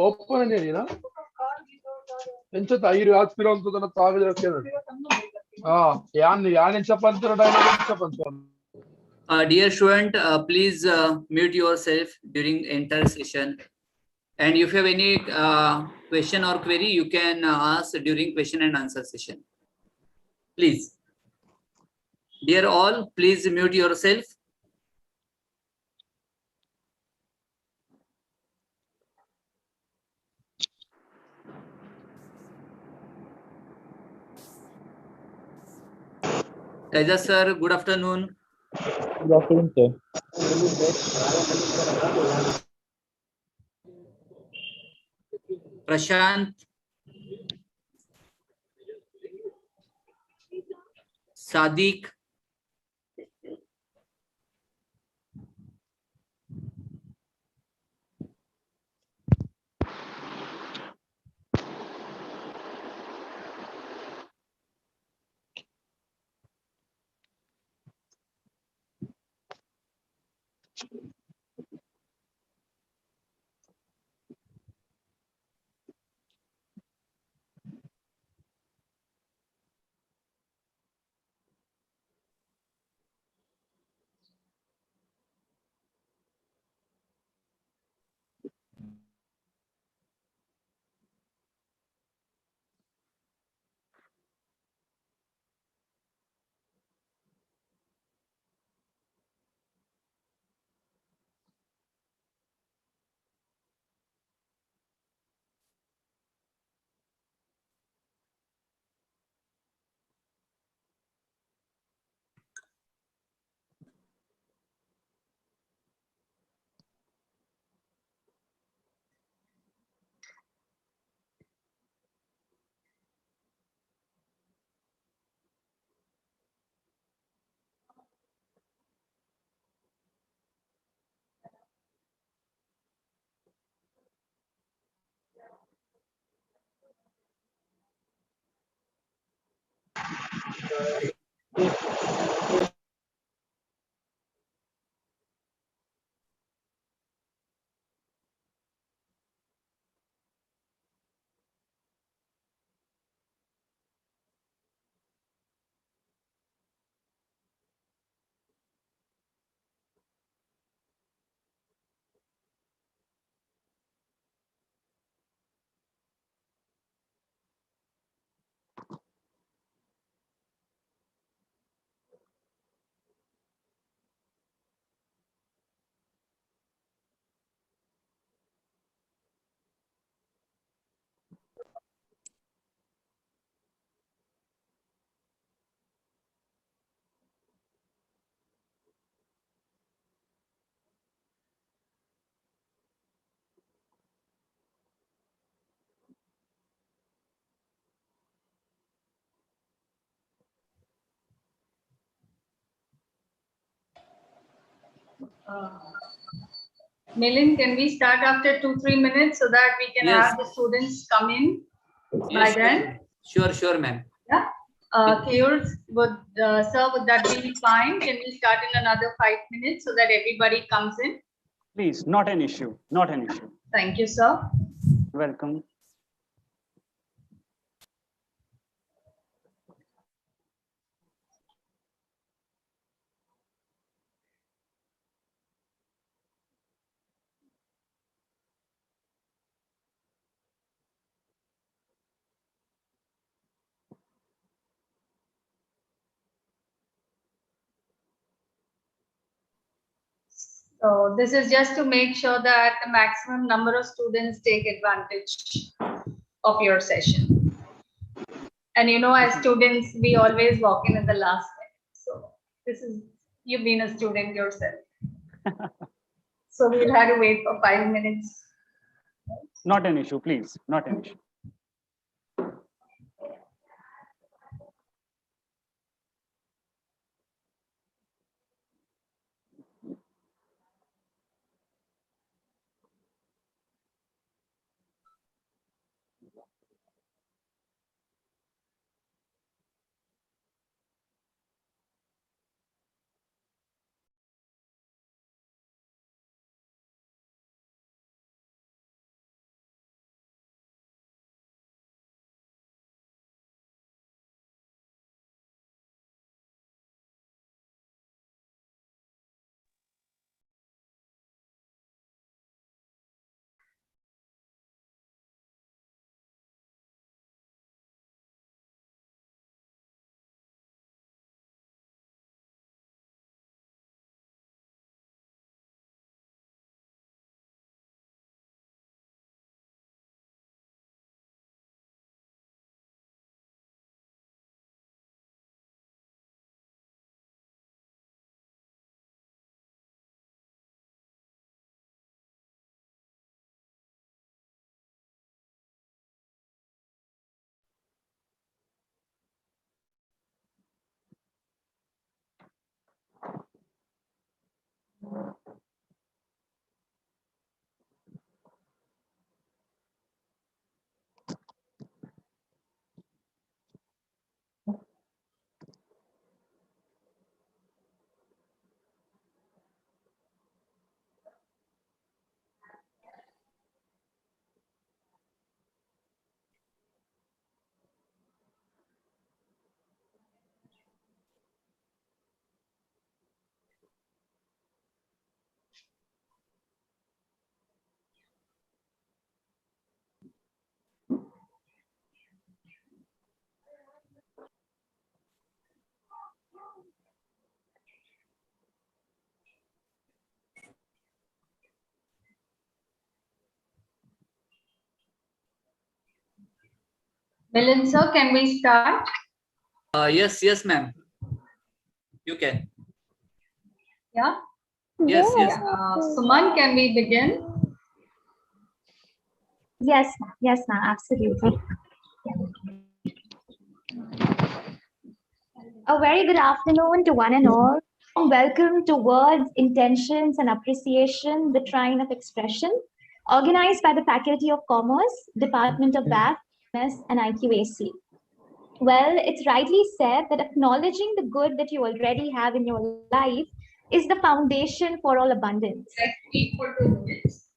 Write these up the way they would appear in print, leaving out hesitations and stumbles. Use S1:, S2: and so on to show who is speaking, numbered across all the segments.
S1: Open है ना ಎಂಚತ ಐರು ಆಸ್ಪಿರೋಂತದನ್ನ ತಾಗದಿರಕ್ಕೆ ಯಾನ್ ಎಂಚಪ್ಪಂತ dialogue ಎಂಚಪ್ಪಂತ
S2: Dear student, please mute yourself during entire session, and if you have any question or query, you can ask during question and answer session. Please, dear all, please mute yourself. Raja sir, good afternoon.
S3: Good afternoon, sir.
S2: Prashant, Sadiq,
S4: Milind, can we start after 2-3 minutes so that we can
S2: Yes.
S4: have the students come in by
S2: Yes,
S4: then?
S2: sure, ma'am.
S4: Yeah. Keyur, sir, would that be fine? Can we start in another 5 minutes so that everybody comes in?
S3: Please, not an issue. Not an issue.
S4: Thank you, sir.
S3: Welcome.
S4: So this is just to make sure that the maximum number of students take advantage of your session. And you know, as students, we always walk in at the last minute. So You've been a student yourself. So we'll have to wait for 5 minutes.
S3: Not an issue, please. Not an issue.
S4: Milind sir, can we start?
S2: Yes, ma'am. You can.
S4: Yeah.
S2: Yes.
S4: Suman, can we begin?
S5: Yes, ma'am, absolutely. A very good afternoon to one and all. Welcome to Words, Intentions and Appreciation, the Trine of Expression, organized by the Faculty of Commerce, Department of BAF, MS and IQAC. Well, it's rightly said that acknowledging the good that you already have in your life is the foundation for all abundance.
S4: Let's speak for 2 minutes.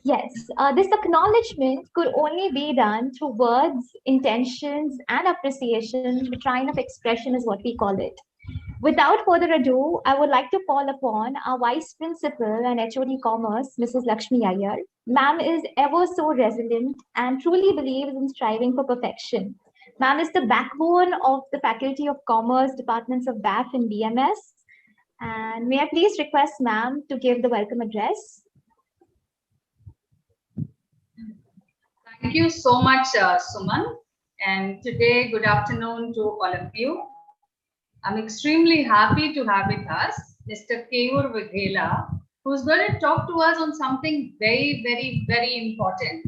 S5: Yes, this acknowledgement could only be done through words, intentions, and appreciation. The trine of expression is what we call it. Without further ado, I would like to call upon our Vice Principal and HOD Commerce, Mrs. Lakshmi Iyer. Ma'am is ever so resilient and truly believes in striving for perfection. Ma'am is the backbone of the Faculty of Commerce, Departments of BAF and BMS. And may I please request ma'am to give the welcome address?
S4: Thank you so much, Suman. And today, good afternoon to all of you. I'm extremely happy to have with us Mr. Keyur Vaghela, who's going to talk to us on something very, very, very important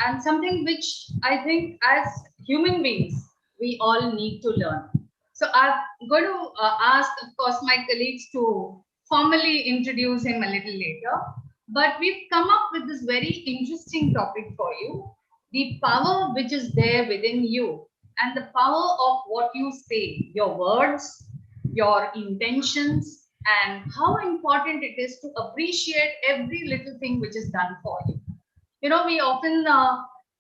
S4: and something which I think as human beings, we all need to learn. So I'm going to ask, of course, my colleagues to formally introduce him a little later. But we've come up with this very interesting topic for you, the power which is there within you and the power of what you say, your words, your intentions, and how important it is to appreciate every little thing which is done for you. You know, we often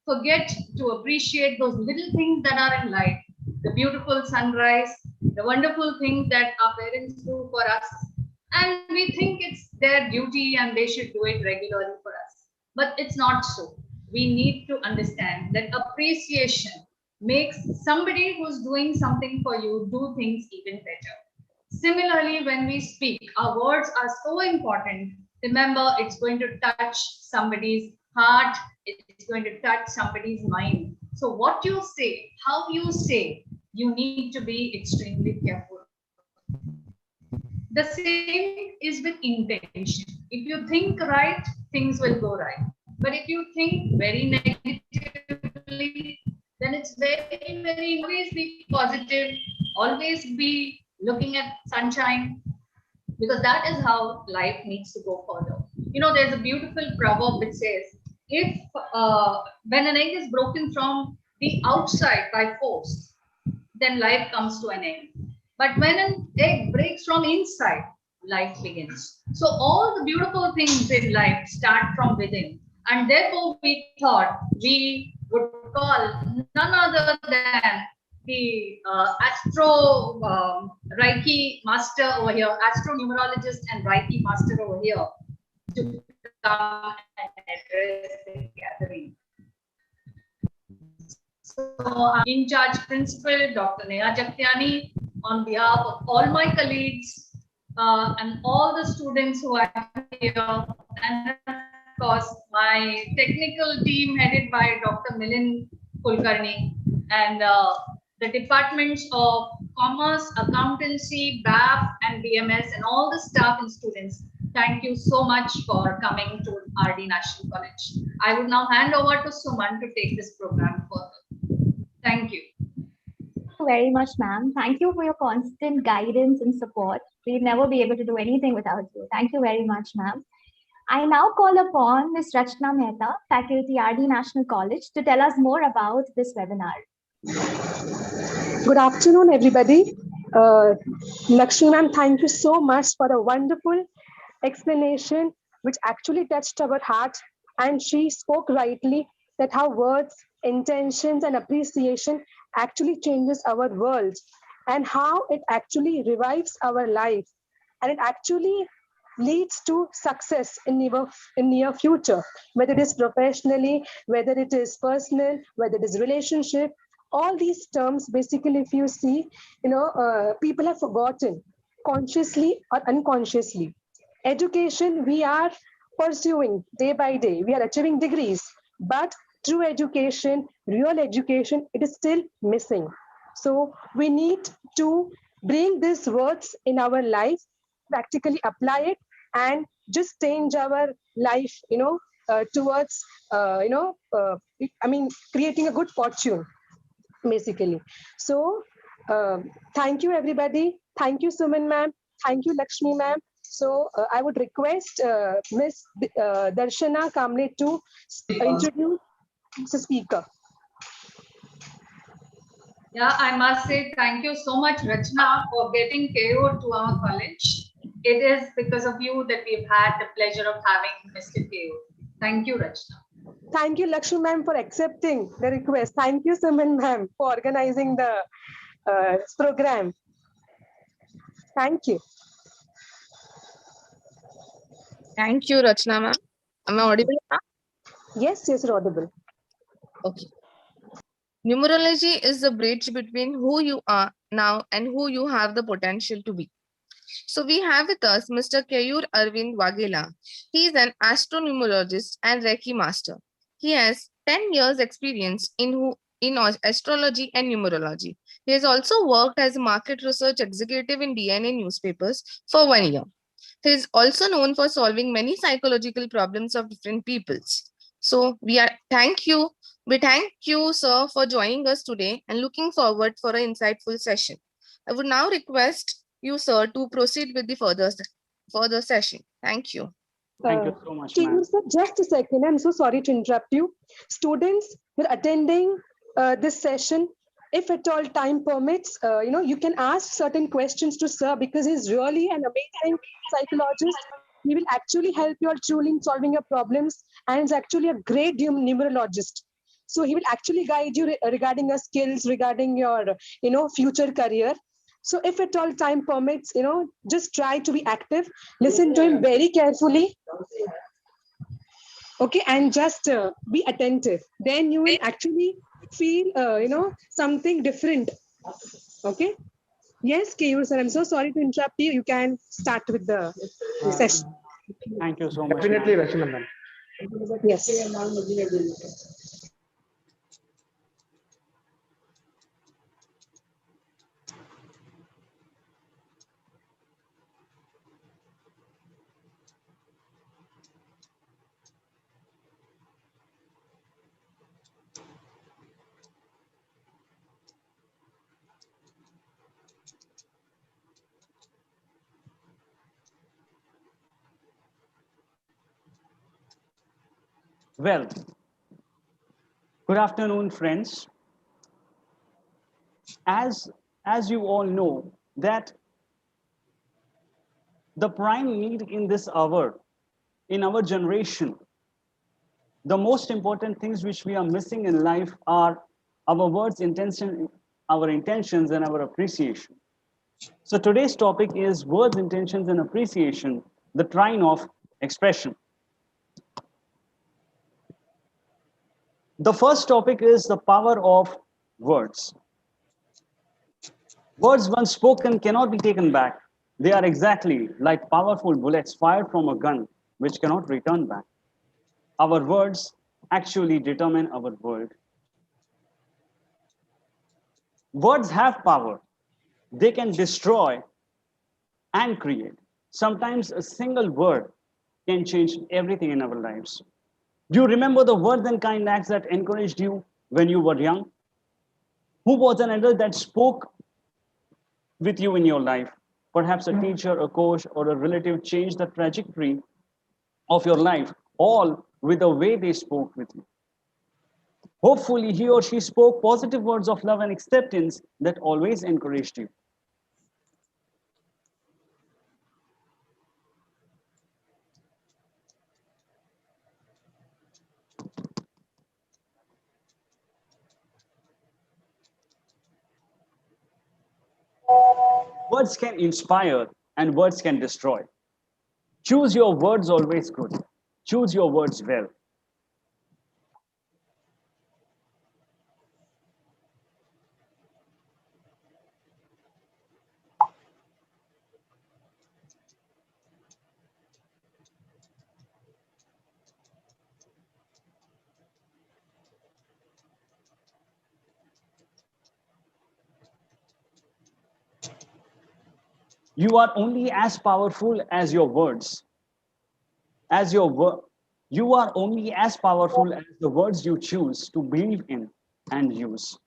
S4: forget to appreciate those little things that are in life, the beautiful sunrise, the wonderful things that our parents do for us. And we think it's their duty and they should do it regularly for us. But it's not so. We need to understand that appreciation makes somebody who's doing something for you do things even better. Similarly, when we speak, our words are so important. Remember, it's going to touch somebody's heart. It's going to touch somebody's mind. So what you say, how you say, you need to be extremely careful. The same is with intention. If you think right, things will go right. But if you think very negatively, then it's very, very, always be positive, always be looking at sunshine, because that is how life needs to go further. You know, there's a beautiful proverb which says, if when an egg is broken from the outside by force, then life comes to an end. But when an egg breaks from inside, life begins. So all the beautiful things in life start from within. And therefore, we thought we would call none other than the astro Reiki master over here, astro numerologist and Reiki master over here to come and address the gathering. So, in charge principal, Dr. Neha Jaktiani, on behalf of all my colleagues and all the students who are here, and of course, my technical team headed by Dr. Milind Kulkarni, and the departments of Commerce, Accountancy, BAF, and BMS, and all the staff and students. Thank you so much for coming to RD National College. I would now hand over to Suman to take this program further. Thank you.
S5: Thank you very much, ma'am. Thank you for your constant guidance and support. We'd never be able to do anything without you. Thank you very much, ma'am. I now call upon Ms. Rachna Mehta, Faculty RD National College, to tell us more about this webinar.
S6: Good afternoon, everybody. Lakshmi ma'am, thank you so much for a wonderful explanation which actually touched our heart, and she spoke rightly that how words, intentions and appreciation actually changes our world, and how it actually revives our life, and it actually leads to success in near future, whether it is professionally, whether it is personal, whether it is relationship. All these terms, basically, if you see, people have forgotten, consciously or unconsciously. Education, we are pursuing day by day. We are achieving degrees, but true education, real education, it is still missing. So we need to bring these words in our life, practically apply it, and just change our life, towards, creating a good fortune, basically. So thank you, everybody. Thank you, Suman ma'am. Thank you, Lakshmi ma'am. So I would request Ms. Darshana Kamble to introduce the speaker.
S4: Yeah, I must say thank you so much, Rachna, for getting KO to our college. It is because of you that we've had the pleasure of having Mr. KO. Thank you, Rachna.
S6: Thank you, Lakshmi ma'am, for accepting the request. Thank you, Suman ma'am, for organizing the program. Thank you.
S7: Thank you, Rachna ma'am. Am I audible now?
S6: Yes, you're audible.
S7: Okay. Numerology is the bridge between who you are now and who you have the potential to be. So we have with us Mr. Keyur Arvind Waghela. He is an astronumerologist and Reiki master. He has 10 years experience in astrology and numerology. He has also worked as a market research executive in DNA newspapers for 1 year. He is also known for solving many psychological problems of different peoples. So we thank you, sir, for joining us today and looking forward for an insightful session. I would now request you, sir, to proceed with the further session. Thank you.
S3: Thank you so much, ma'am.
S6: Sir, just a second. I'm so sorry to interrupt you. Students who are attending this session, if at all time permits, you can ask certain questions to sir, because he's really an amazing psychologist. He will actually help you all truly in solving your problems, and is actually a great numerologist. So he will actually guide you regarding your skills, regarding your, future career. So if at all time permits, just try to be active, listen to him very carefully. Okay, and just be attentive. Then you will actually feel, something different. Okay. Yes, Keyur sir, I'm so sorry to interrupt you. You can start with the session.
S3: Thank you so much.
S1: Definitely,
S3: ma'am.
S1: Rachna ma'am.
S6: Yes.
S3: Well, good afternoon, friends. As you all know, that the prime need in this hour, in our generation, the most important things which we are missing in life are our words, intention, our intentions, and our appreciation. So today's topic is words, intentions, and appreciation, the trine of expression. The first topic is the power of words. Words once spoken cannot be taken back. They are exactly like powerful bullets fired from a gun, which cannot return back. Our words actually determine our world. Words have power. They can destroy and create. Sometimes a single word can change everything in our lives. Do you remember the words and kind acts that encouraged you when you were young? Who was an adult that spoke with you in your life? Perhaps a teacher, a coach, or a relative changed the trajectory of your life, all with the way they spoke with you. Hopefully, he or she spoke positive words of love and acceptance that always encouraged you. Words can inspire and words can destroy. Choose your words always good. Choose your words well. You are only as powerful as your words. As you are only as powerful as the words you choose to believe in and use.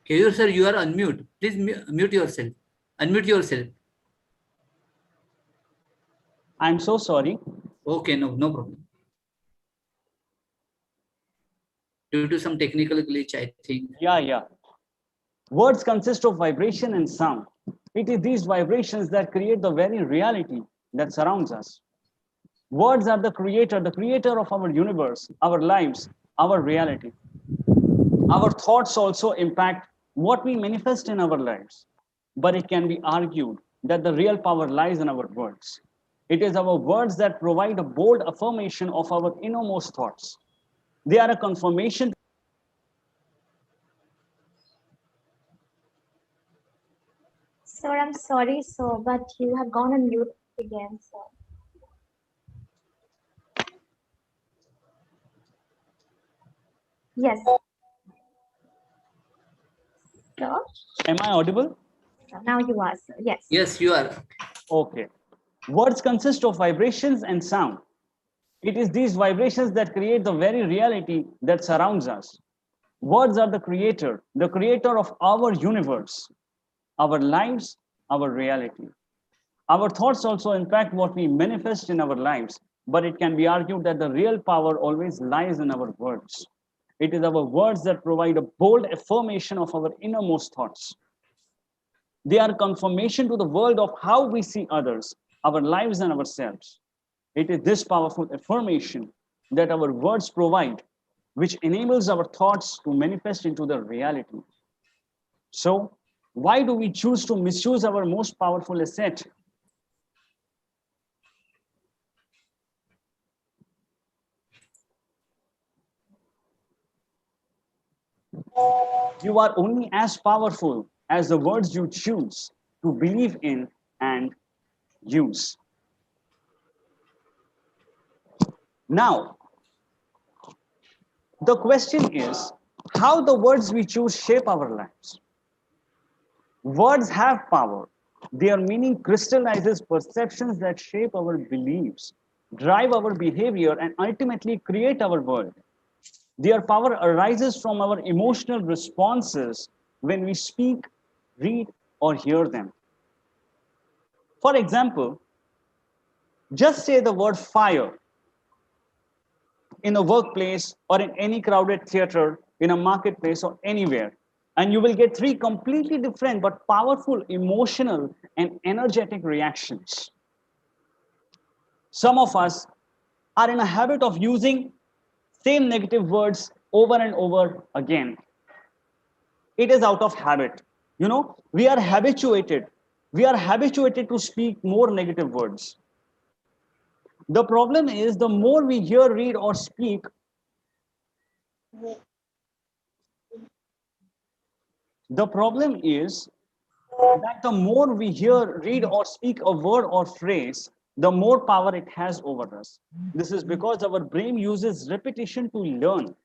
S2: Keyur sir, you are unmute. Please mute yourself. Unmute yourself.
S3: I'm so sorry.
S2: Okay, no problem. Due to some technical glitch, I think.
S3: Yeah. Words consist of vibration and sound. It is these vibrations that create the very reality that surrounds us. Words are the creator of our universe, our lives, our reality. Our thoughts also impact what we manifest in our lives. But it can be argued that the real power lies in our words. It is our words that provide a bold affirmation of our innermost thoughts. They are a confirmation.
S5: Sir, I'm sorry, sir, but you have gone on mute again, sir. Yes. Sir?
S3: Am I audible?
S5: Now you are, sir. Yes.
S2: Yes, you are.
S3: Okay. Words consist of vibrations and sound. It is these vibrations that create the very reality that surrounds us. Words are the creator of our universe, our lives, our reality. Our thoughts also impact what we manifest in our lives, but it can be argued that the real power always lies in our words. It is our words that provide a bold affirmation of our innermost thoughts. They are confirmation to the world of how we see others, our lives, and ourselves. It is this powerful affirmation that our words provide, which enables our thoughts to manifest into the reality. So, Why do we choose to misuse our most powerful asset? You are only as powerful as the words you choose to believe in and use. Now, the question is how the words we choose shape our lives. Words have power. Their meaning crystallizes perceptions that shape our beliefs, drive our behavior, and ultimately create our world. Their power arises from our emotional responses when we speak, read, or hear them. For example, just say the word fire in a workplace or in any crowded theater, in a marketplace or anywhere, and you will get three completely different but powerful emotional and energetic reactions. Some of us are in a habit of using same negative words over and over again. It is out of habit. You know, we are habituated. We are habituated to speak more negative words. The problem is the more we hear, read, or speak, the problem is that the more we hear, read, or speak a word or phrase, the more power it has over us. This is because our brain uses repetition to learn,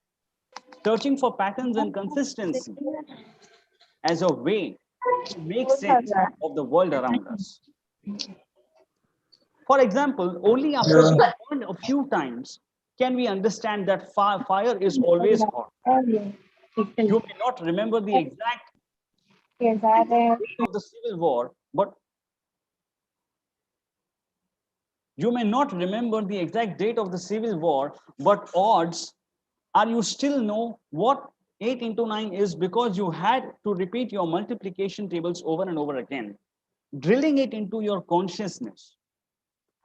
S3: searching for patterns and consistency as a way to make sense of the world around us. For example, only after being burned a few times can we understand that fire is always hot. You may not remember the exact date of the Civil War, but odds are you still know what 8 into 9 is because you had to repeat your multiplication tables over and over again, drilling it into your consciousness.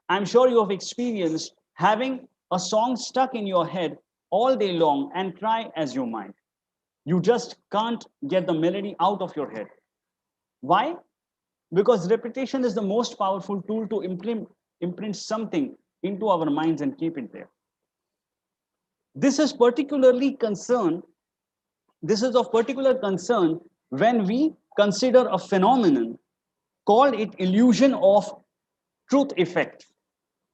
S3: I'm sure you have experienced having a song stuck in your head all day long and try as you might. You just can't get the melody out of your head. Why? Because repetition is the most powerful tool to imprint something into our minds and keep it there. This is of particular concern when we consider a phenomenon called it illusion of truth effect.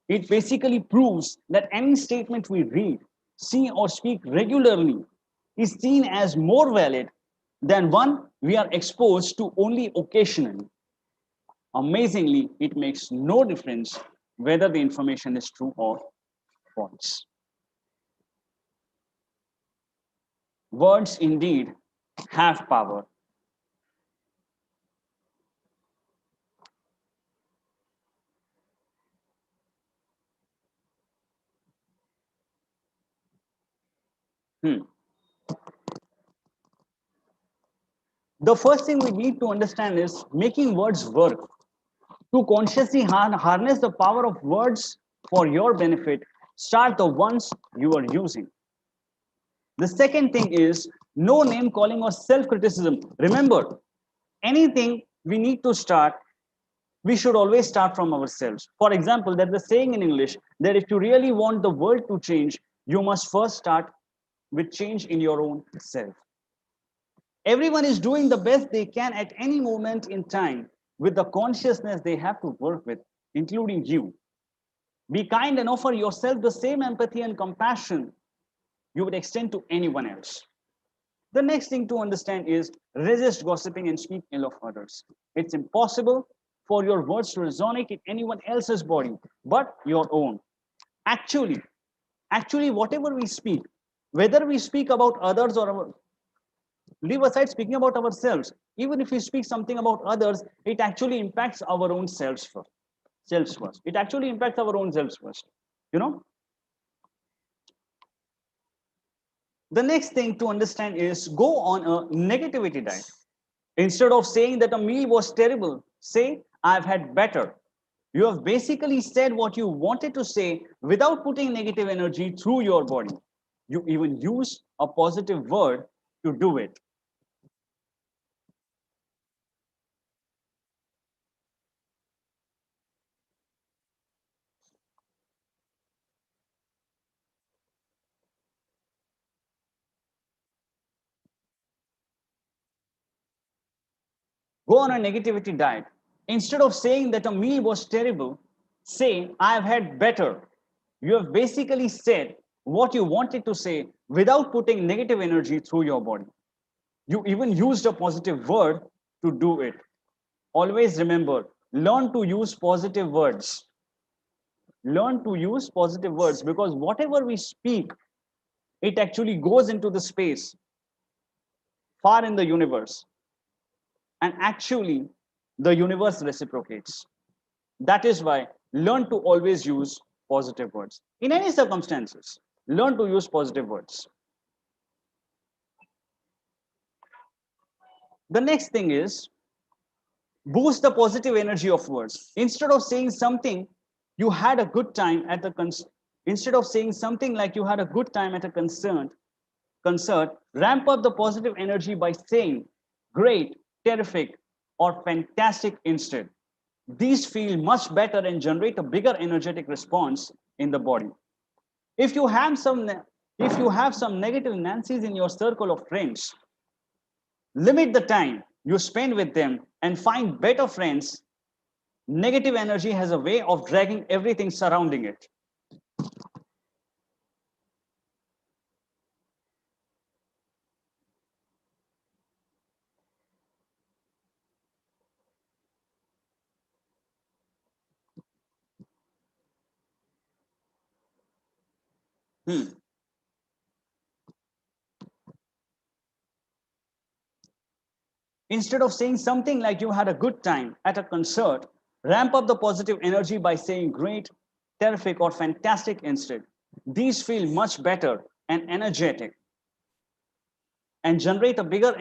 S3: It basically proves that any statement we read, see, or speak regularly is seen as more valid than one we are exposed to only occasionally. Amazingly, it makes no difference whether the information is true or false. Words indeed have power. The first thing we need to understand is making words work. To consciously harness the power of words for your benefit, start the ones you are using. The second thing is no name calling or self-criticism. Remember, anything we need to start, we should always start from ourselves. For example, there's a saying in English that if you really want the world to change, you must first start with change in your own self. Everyone is doing the best they can at any moment in time with the consciousness they have to work with, including you. Be kind and offer yourself the same empathy and compassion you would extend to anyone else. The next thing to understand is resist gossiping and speak ill of others. It's impossible for your words to resonate in anyone else's body but your own. Actually, whatever we speak, whether we speak about others or leave aside speaking about ourselves, even if we speak something about others, it actually impacts our own selves first. It actually impacts our own selves first. You know? The next thing to understand is go on a negativity diet. Instead of saying that a meal was terrible, say, I've had better. You have basically said what you wanted to say without putting negative energy through your body. You even use a positive word to do it. Go on a negativity diet. Instead of saying that a meal was terrible, say, I have had better. You have basically said what you wanted to say without putting negative energy through your body. You even used a positive word to do it. Always remember, learn to use positive words. Learn to use positive words, because whatever we speak, it actually goes into the space far in the universe. And actually, the universe reciprocates. That is why learn to always use positive words. In any circumstances, learn to use positive words. The next thing is boost the positive energy of words. Instead of saying something you had a good time at the instead of saying something like you had a good time at a concert, ramp up the positive energy by saying great, terrific, or fantastic instead. These feel much better and generate a bigger energetic response in the body. If you have some negative Nancy's in your circle of friends, limit the time you spend with them and find better friends. Negative energy has a way of dragging everything surrounding it. Instead of saying something like you had a good time at a concert, ramp up the positive energy by saying great, terrific, or fantastic instead. These feel much better and energetic and generate a bigger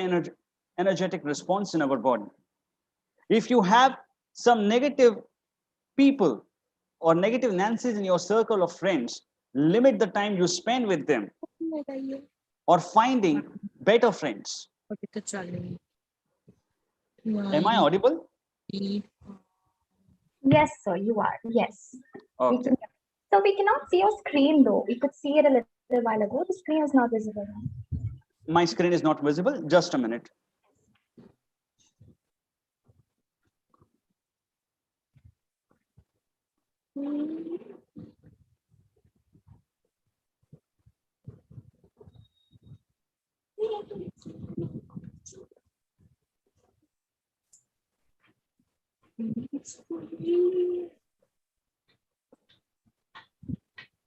S3: energetic response in our body. If you have some negative people or negative Nancy's in your circle of friends, limit the time you spend with them or finding better friends. Am I audible?
S5: Yes, sir, you are. Yes.
S3: Okay.
S5: So we cannot see your screen though. We could see it a little while ago. The screen is not visible now.
S3: My screen is not visible. Just a minute.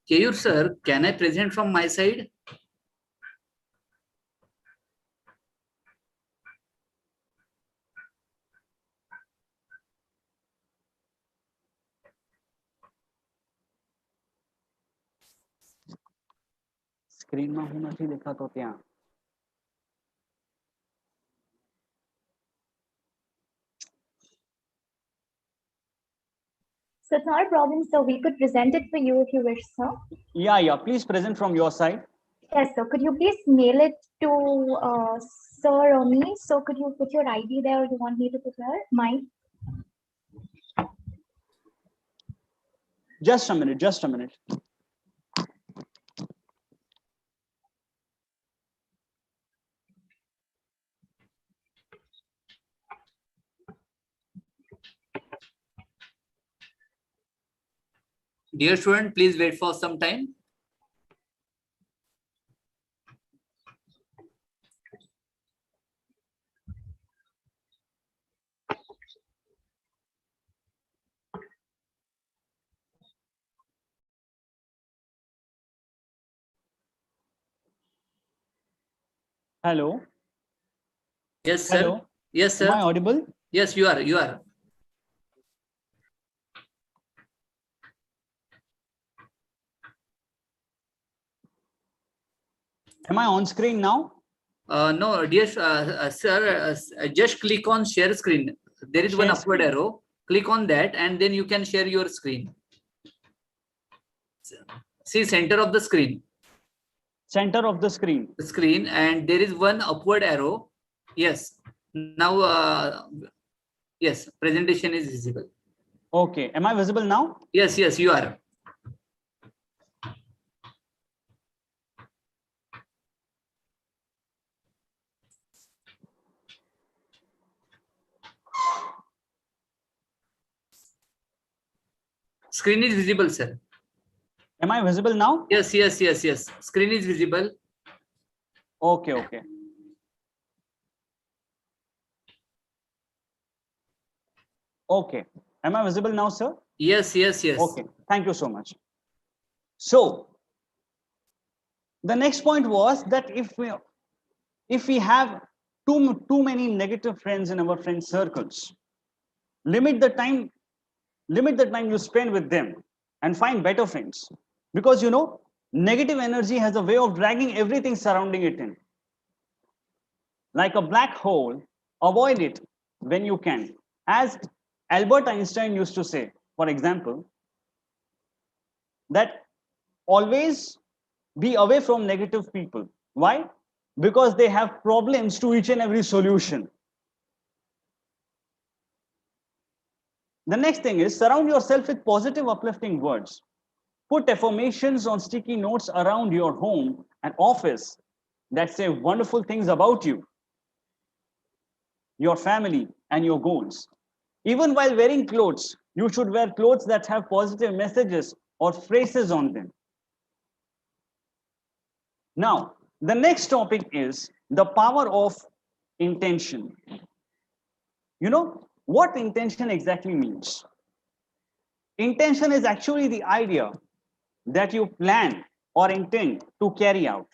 S2: Keyur sir, can I present from my side?
S3: Screen માં હું નથી દેખાતો ત્યાં.
S5: So it's not a problem, so we could present it for you if you wish, sir.
S3: Yeah. Please present from your side.
S5: Yes, sir. Could you please mail it to sir or me? So could you put your ID there, or you want me to put there? Mine.
S3: Just a minute.
S2: Dear student, please wait for some time.
S3: Hello.
S2: Yes, sir.
S3: Hello.
S2: Yes, sir.
S3: Am I audible?
S2: Yes, you are. You are.
S3: Am I on screen now?
S2: No, dear sir, just click on share screen. There is one
S3: Share
S2: upward
S3: screen.
S2: arrow. Click on that and then you can share your screen. See center of the screen.
S3: Center of the screen.
S2: Screen, and there is one upward arrow. Yes. Now, yes, presentation is visible.
S3: Okay. Am I visible now?
S2: Yes, you are. Screen is visible, sir.
S3: Am I visible now?
S2: Yes, yes, yes, yes. Screen is visible.
S3: Okay, okay. Okay. Am I visible now, sir?
S2: Yes, yes, yes.
S3: Okay. Thank you so much. So the next point was that if we have too many negative friends in our friend circles, limit the time you spend with them and find better friends, because you know negative energy has a way of dragging everything surrounding it in. Like a black hole, avoid it when you can. As Albert Einstein used to say, for example, that always be away from negative people. Why? Because they have problems to each and every solution. The next thing is surround yourself with positive, uplifting words. Put affirmations on sticky notes around your home and office that say wonderful things about you, your family, and your goals. Even while wearing clothes, you should wear clothes that have positive messages or phrases on them. Now, the next topic is the power of intention. You know what intention exactly means? Intention is actually the idea that you plan or intend to carry out.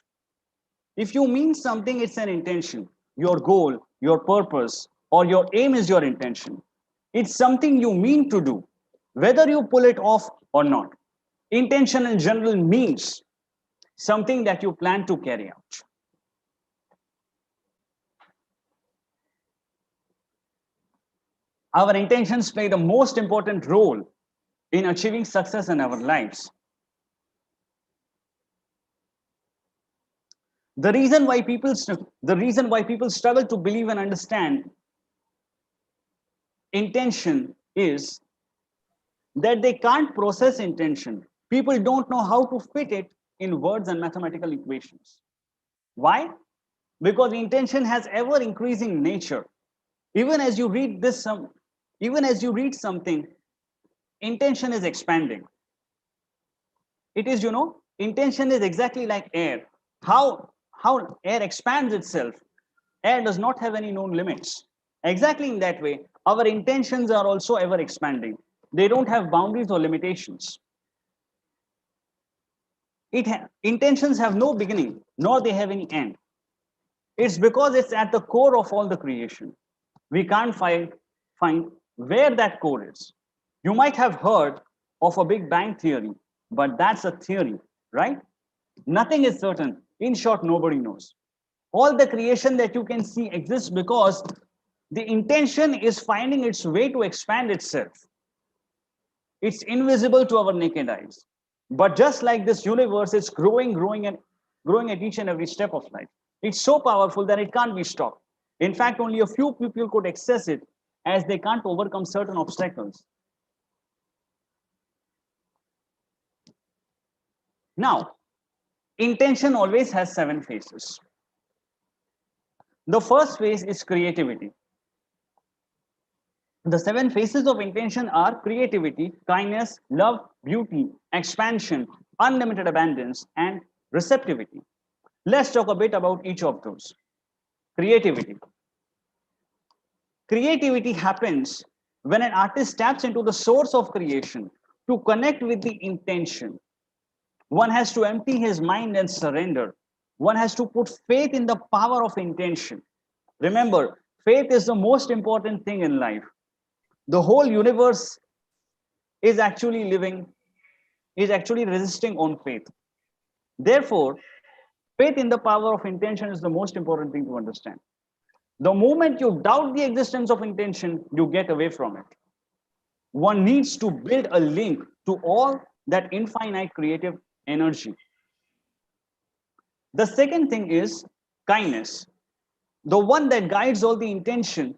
S3: If you mean something, it's an intention. Your goal, your purpose, or your aim is your intention. It's something you mean to do, whether you pull it off or not. Intention in general means something that you plan to carry out. Our intentions play the most important role in achieving success in our lives. The reason why people struggle to believe and understand intention is that they can't process intention. People don't know how to fit it in words and mathematical equations. Why? Because intention has ever increasing nature. Even as you read something, intention is expanding. It is, intention is exactly like air. How air expands itself. Air does not have any known limits. Exactly in that way, our intentions are also ever expanding. They don't have boundaries or limitations. Intentions have no beginning, nor they have any end. It's because it's at the core of all the creation. We can't find where that core is. You might have heard of a Big Bang theory, but that's a theory, right? Nothing is certain. In short, nobody knows. All the creation that you can see exists because the intention is finding its way to expand itself. It's invisible to our naked eyes. But just like this universe, it's growing at each and every step of life. It's so powerful that it can't be stopped. In fact, only a few people could access it, as they can't overcome certain obstacles. Now, intention always has 7 phases. The first phase is creativity. The 7 phases of intention are creativity, kindness, love, beauty, expansion, unlimited abundance, and receptivity. Let's talk a bit about each of those. Creativity. Creativity happens when an artist taps into the source of creation to connect with the intention. One has to empty his mind and surrender. One has to put faith in the power of intention. Remember, faith is the most important thing in life. The whole universe is actually resisting on faith. Therefore, faith in the power of intention is the most important thing to understand. The moment you doubt the existence of intention, you get away from it. One needs to build a link to all that infinite creative energy. The second thing is kindness. The one that guides all the intention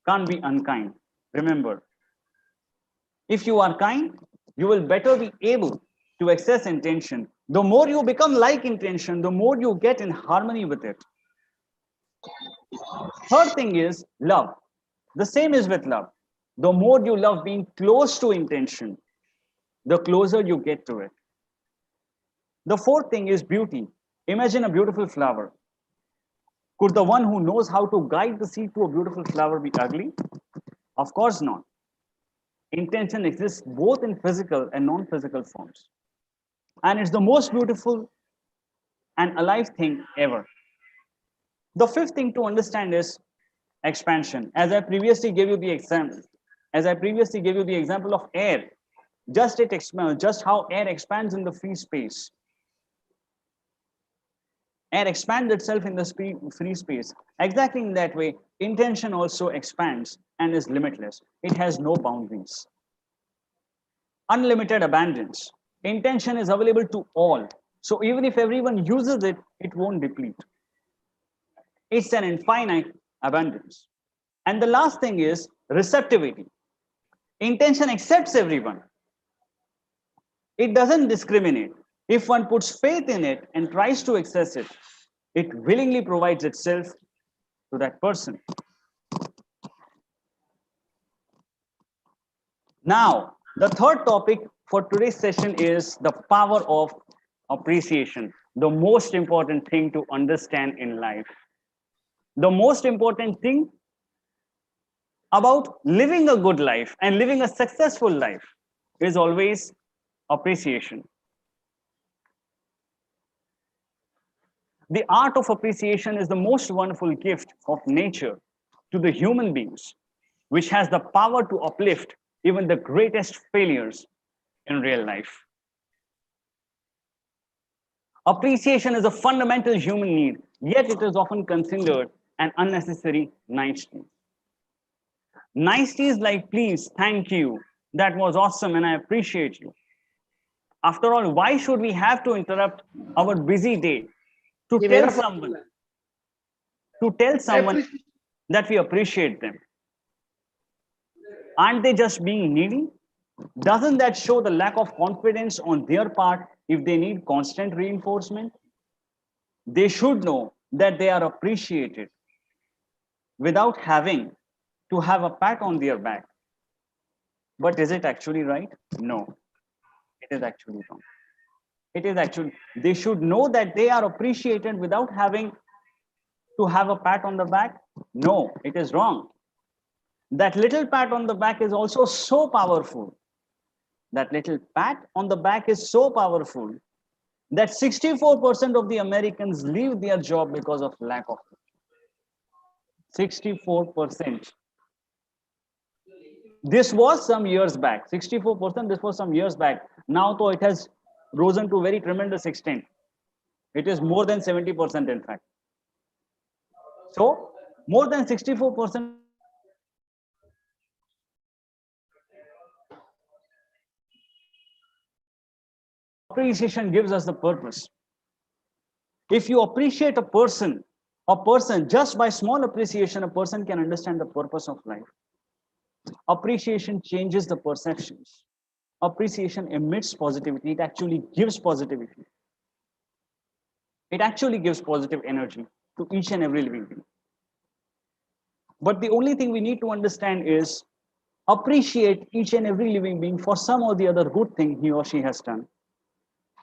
S3: can't be unkind. Remember, if you are kind, you will better be able to access intention. The more you become like intention, the more you get in harmony with it. Third thing is love. The same is with love. The more you love being close to intention, the closer you get to it. The fourth thing is beauty. Imagine a beautiful flower. Could the one who knows how to guide the seed to a beautiful flower be ugly? Of course not. Intention exists both in physical and non-physical forms. And it's the most beautiful and alive thing ever. The fifth thing to understand is expansion. As I previously gave you the example of air, just how air expands in the free space. Air expands itself in the free space. Exactly in that way, intention also expands and is limitless. It has no boundaries. Unlimited abundance. Intention is available to all. So even if everyone uses it, it won't deplete. It's an infinite abundance. And the last thing is receptivity. Intention accepts everyone. It doesn't discriminate. If one puts faith in it and tries to access it, it willingly provides itself to that person. Now, the third topic for today's session is the power of appreciation, the most important thing to understand in life. The most important thing about living a good life and living a successful life is always appreciation. The art of appreciation is the most wonderful gift of nature to the human beings, which has the power to uplift even the greatest failures in real life. Appreciation is a fundamental human need, yet it is often considered an unnecessary nicety. Niceties like please, thank you, that was awesome and I appreciate you. After all, why should we have to interrupt our busy day to tell someone that we appreciate them? Aren't they just being needy? Doesn't that show the lack of confidence on their part if they need constant reinforcement? They should know that they are appreciated without having to have a pat on their back. But is it actually right? No, it is actually wrong. They should know that they are appreciated without having to have a pat on the back. No, it is wrong. That little pat on the back is also so powerful. That little pat on the back is so powerful that 64% of the Americans leave their job because of lack of it. 64%. This was some years back. 64%, this was some years back. Now, though, it has risen to a very tremendous extent. It is more than 70%, in fact. So, more than 64%. Appreciation gives us the purpose. If you appreciate a person, just by small appreciation, a person can understand the purpose of life. Appreciation changes the perceptions. Appreciation emits positivity. It actually gives positivity. It actually gives positive energy to each and every living being. But the only thing we need to understand is appreciate each and every living being for some or the other good thing he or she has done.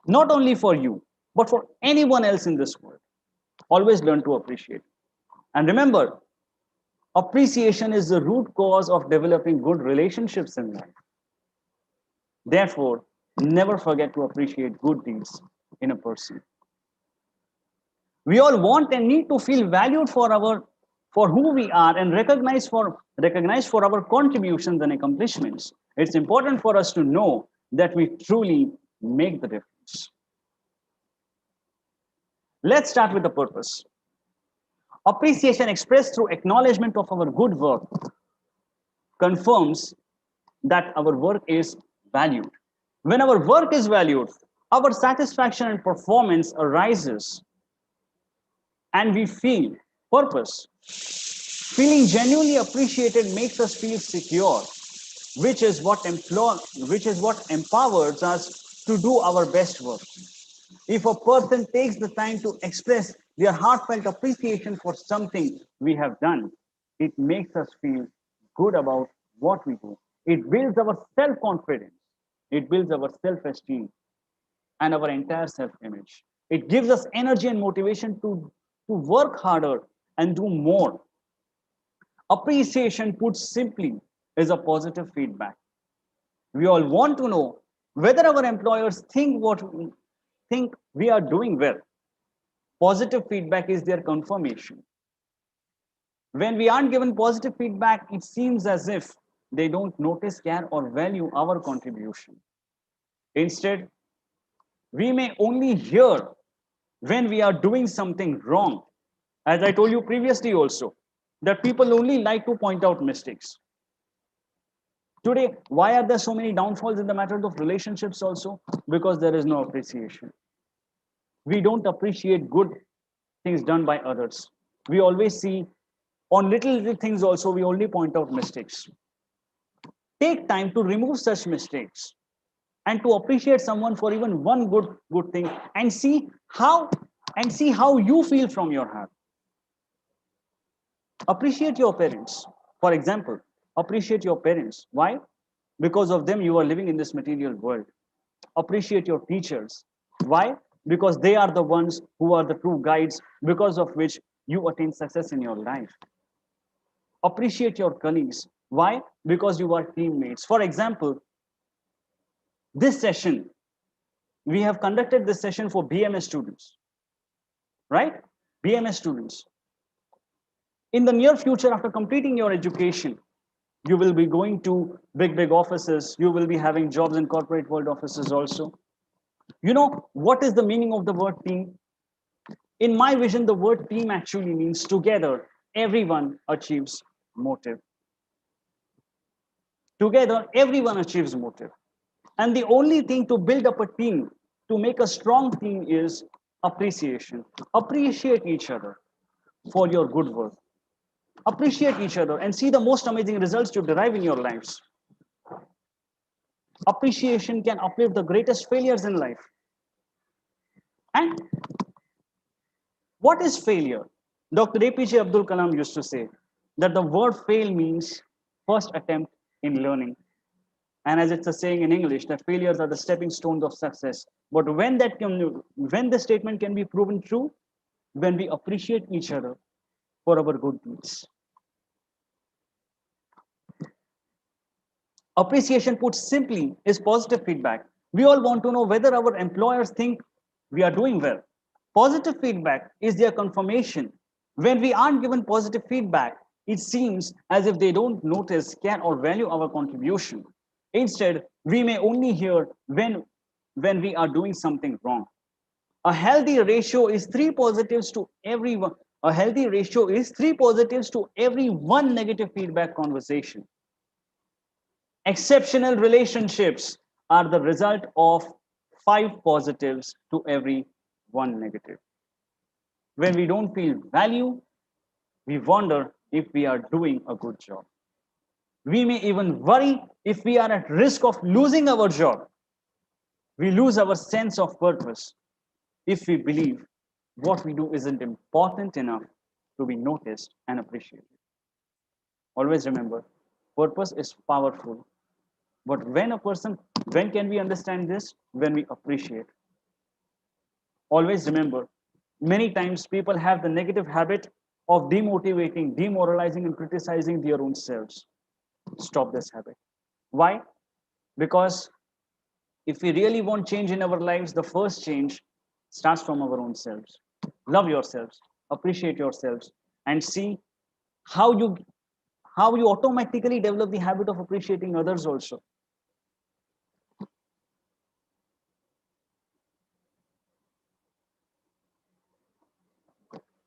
S3: Not only for you, but for anyone else in this world. Always learn to appreciate. And remember, appreciation is the root cause of developing good relationships in life. Therefore, never forget to appreciate good deeds in a person. We all want and need to feel valued for who we are and recognized for our contributions and accomplishments. It's important for us to know that we truly make the difference. Let's start with the purpose. Appreciation expressed through acknowledgement of our good work confirms that our work is valued. When our work is valued, our satisfaction and performance arises and we feel purpose. Feeling genuinely appreciated makes us feel secure, which is what empowers us to do our best work. If a person takes the time to express their heartfelt appreciation for something we have done, it makes us feel good about what we do. It builds our self-confidence It builds our self-esteem and our entire self-image. It gives us energy and motivation to work harder and do more. Appreciation, put simply, is a positive feedback. We all want to know whether our employers think we are doing well. Positive feedback is their confirmation. When we aren't given positive feedback, it seems as if they don't notice, care, or value our contribution. Instead, we may only hear when we are doing something wrong. As I told you previously also, that people only like to point out mistakes. Today, why are there so many downfalls in the matter of relationships also? Because there is no appreciation. We don't appreciate good things done by others. We always see on little things also, we only point out mistakes. Take time to remove such mistakes and to appreciate someone for even one good thing, and see how you feel from your heart. Appreciate your parents. For example, appreciate your parents. Why? Because of them you are living in this material world. Appreciate your teachers. Why? Because they are the ones who are the true guides, because of which you attain success in your life. Appreciate your colleagues. Why? Because you are teammates. For example, this session, we have conducted this session for BMS students, right? BMS students. In the near future, after completing your education, you will be going to big offices. You will be having jobs in corporate world offices also. You know, what is the meaning of the word team? In my vision, the word team actually means together, everyone achieves motive. Together, everyone achieves motive. And the only thing to build up a team, to make a strong team, is appreciation. Appreciate each other for your good work. Appreciate each other and see the most amazing results you derive in your lives. Appreciation can uplift the greatest failures in life. And what is failure? Dr. APJ Abdul Kalam used to say that the word fail means first attempt in learning. And as it's a saying in English, that failures are the stepping stones of success. But when the statement can be proven true, when we appreciate each other for our good deeds. Appreciation, put simply, is positive feedback. We all want to know whether our employers think we are doing well. Positive feedback is their confirmation. When we aren't given positive feedback, it seems as if they don't notice, care, or value our contribution. Instead, we may only hear when we are doing something wrong. A healthy ratio is 3 positives to every one. A healthy ratio is 3 positives to every one negative feedback conversation. Exceptional relationships are the result of 5 positives to every one negative. When we don't feel value, we wonder if we are doing a good job. We may even worry if we are at risk of losing our job. We lose our sense of purpose if we believe what we do isn't important enough to be noticed and appreciated. Always remember, purpose is powerful. But when can we understand this? When we appreciate. Always remember, many times people have the negative habit of demotivating, demoralizing, and criticizing their own selves. Stop this habit. Why? Because if we really want change in our lives, the first change starts from our own selves. Love yourselves, appreciate yourselves, and see how you automatically develop the habit of appreciating others also.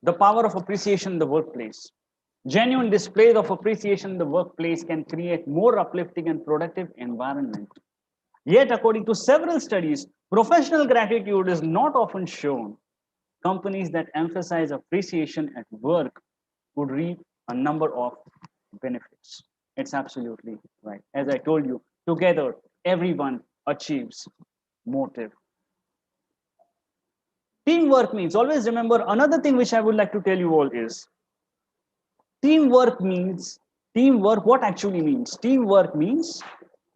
S3: The power of appreciation in the workplace. Genuine displays of appreciation in the workplace can create more uplifting and productive environment. Yet, according to several studies, professional gratitude is not often shown. Companies that emphasize appreciation at work would reap a number of benefits. It's absolutely right. As I told you, together, everyone achieves motive. Teamwork means, always remember, another thing which I would like to tell you all is, teamwork, what actually means? Teamwork means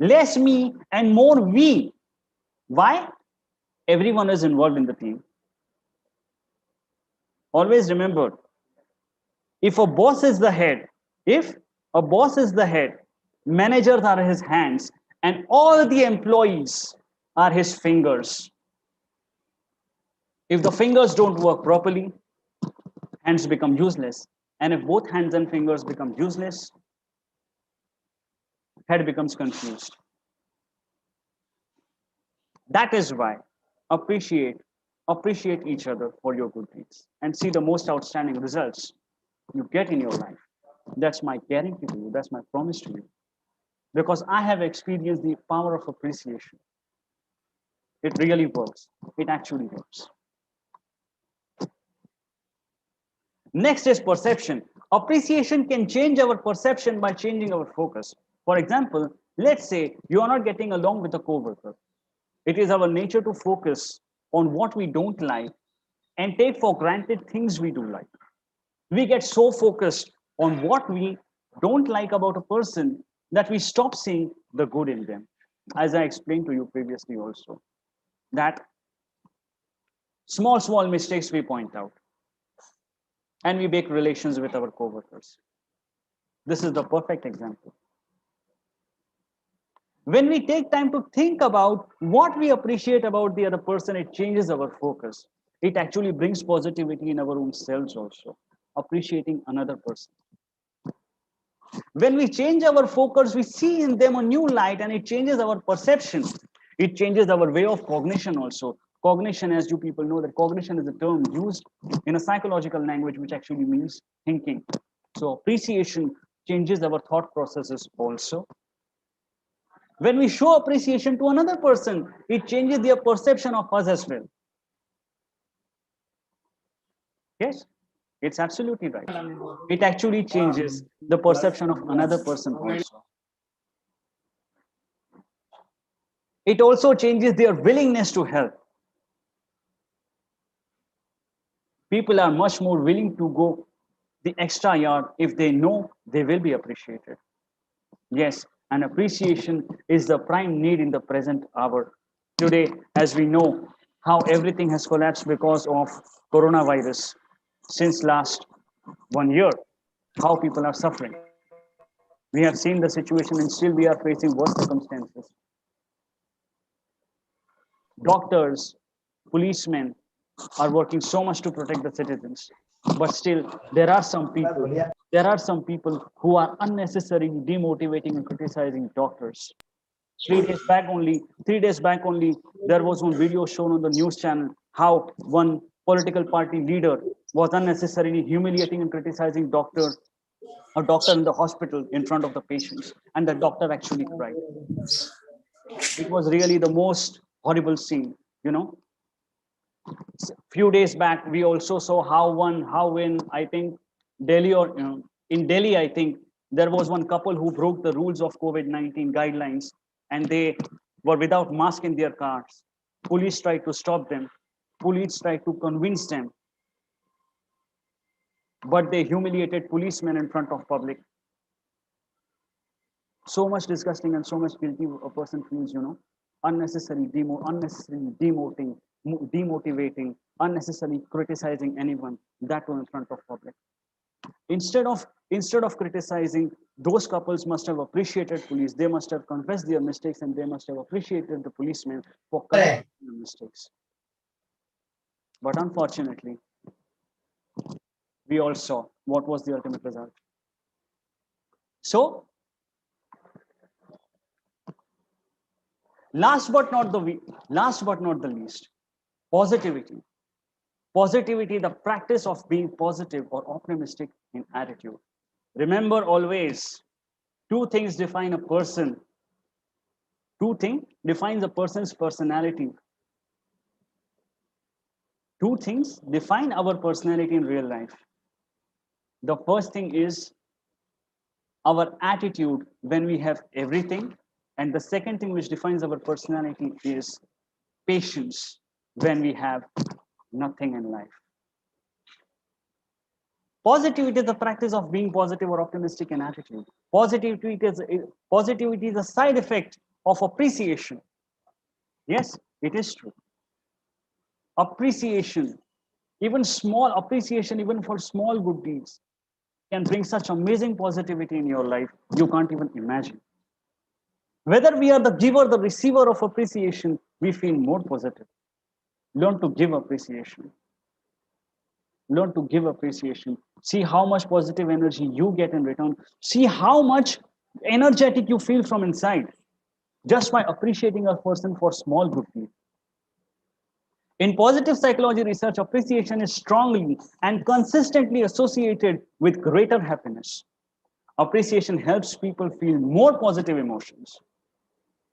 S3: Less me and more we. Why? Everyone is involved in the team. Always remember, if a boss is the head, managers are his hands, and all the employees are his fingers. If the fingers don't work properly, hands become useless. And if both hands and fingers become useless, head becomes confused. That is why appreciate each other for your good deeds and see the most outstanding results you get in your life. That's my guarantee to you. That's my promise to you. Because I have experienced the power of appreciation. It really works. It actually works. Next is perception. Appreciation can change our perception by changing our focus. For example, let's say you are not getting along with a coworker. It is our nature to focus on what we don't like and take for granted things we do like. We get so focused on what we don't like about a person that we stop seeing the good in them. As I explained to you previously also, that small mistakes we point out and we make relations with our coworkers. This is the perfect example. When we take time to think about what we appreciate about the other person, it changes our focus. It actually brings positivity in our own selves also, appreciating another person. When we change our focus, we see in them a new light and it changes our perception. It changes our way of cognition also. Cognition, as you people know, that cognition is a term used in a psychological language which actually means thinking. So appreciation changes our thought processes also. When we show appreciation to another person, it changes their perception of us as well. Yes, it's absolutely right. It actually changes the perception of another person also. It also changes their willingness to help. People are much more willing to go the extra yard if they know they will be appreciated. Yes, and appreciation is the prime need in the present hour. Today, as we know, how everything has collapsed because of coronavirus since last 1 year, how people are suffering. We have seen the situation and still we are facing worse circumstances. Doctors, policemen are working so much to protect the citizens, but still there are some people who are unnecessarily demotivating and criticizing doctors. 3 days back only, there was one video shown on the news channel how one political party leader was unnecessarily humiliating and criticizing a doctor in the hospital in front of the patients, and the doctor actually cried. It was really the most horrible scene, you know. Few days back, we also saw how in I think Delhi or in Delhi, I think there was one couple who broke the rules of COVID-19 guidelines, and they were without mask in their cars. Police tried to stop them. Police tried to convince them, but they humiliated policemen in front of public. So much disgusting and so much guilty a person feels, you know, unnecessarily demotivating, unnecessarily criticizing anyone, that too in front of public. Instead of criticizing, those couples must have appreciated police. They must have confessed their mistakes and they must have appreciated the policemen for correcting their mistakes. But unfortunately, we all saw what was the ultimate result. So, last but not the least, positivity. Positivity, the practice of being positive or optimistic in attitude. Remember always, two things define a person. Two things define a person's personality. Two things define our personality in real life. The first thing is our attitude when we have everything. And the second thing which defines our personality is patience when we have nothing in life. Positivity is the practice of being positive or optimistic in attitude. Positivity is a side effect of appreciation. Yes, it is true. Appreciation, even small appreciation, even for small good deeds, can bring such amazing positivity in your life you can't even imagine. Whether we are the giver, the receiver of appreciation, we feel more positive. Learn to give appreciation. Learn to give appreciation. See how much positive energy you get in return. See how much energetic you feel from inside just by appreciating a person for small good deeds. In positive psychology research, appreciation is strongly and consistently associated with greater happiness. Appreciation helps people feel more positive emotions.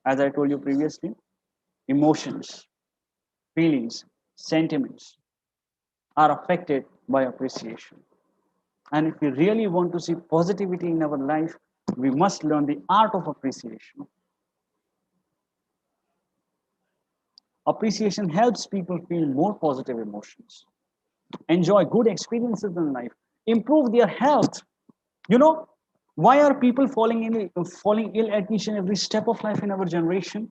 S3: As I told you previously, emotions, feelings, sentiments are affected by appreciation. And if we really want to see positivity in our life, we must learn the art of appreciation. Appreciation helps people feel more positive emotions, enjoy good experiences in life, improve their health. You know, why are people falling ill at each and every step of life in our generation?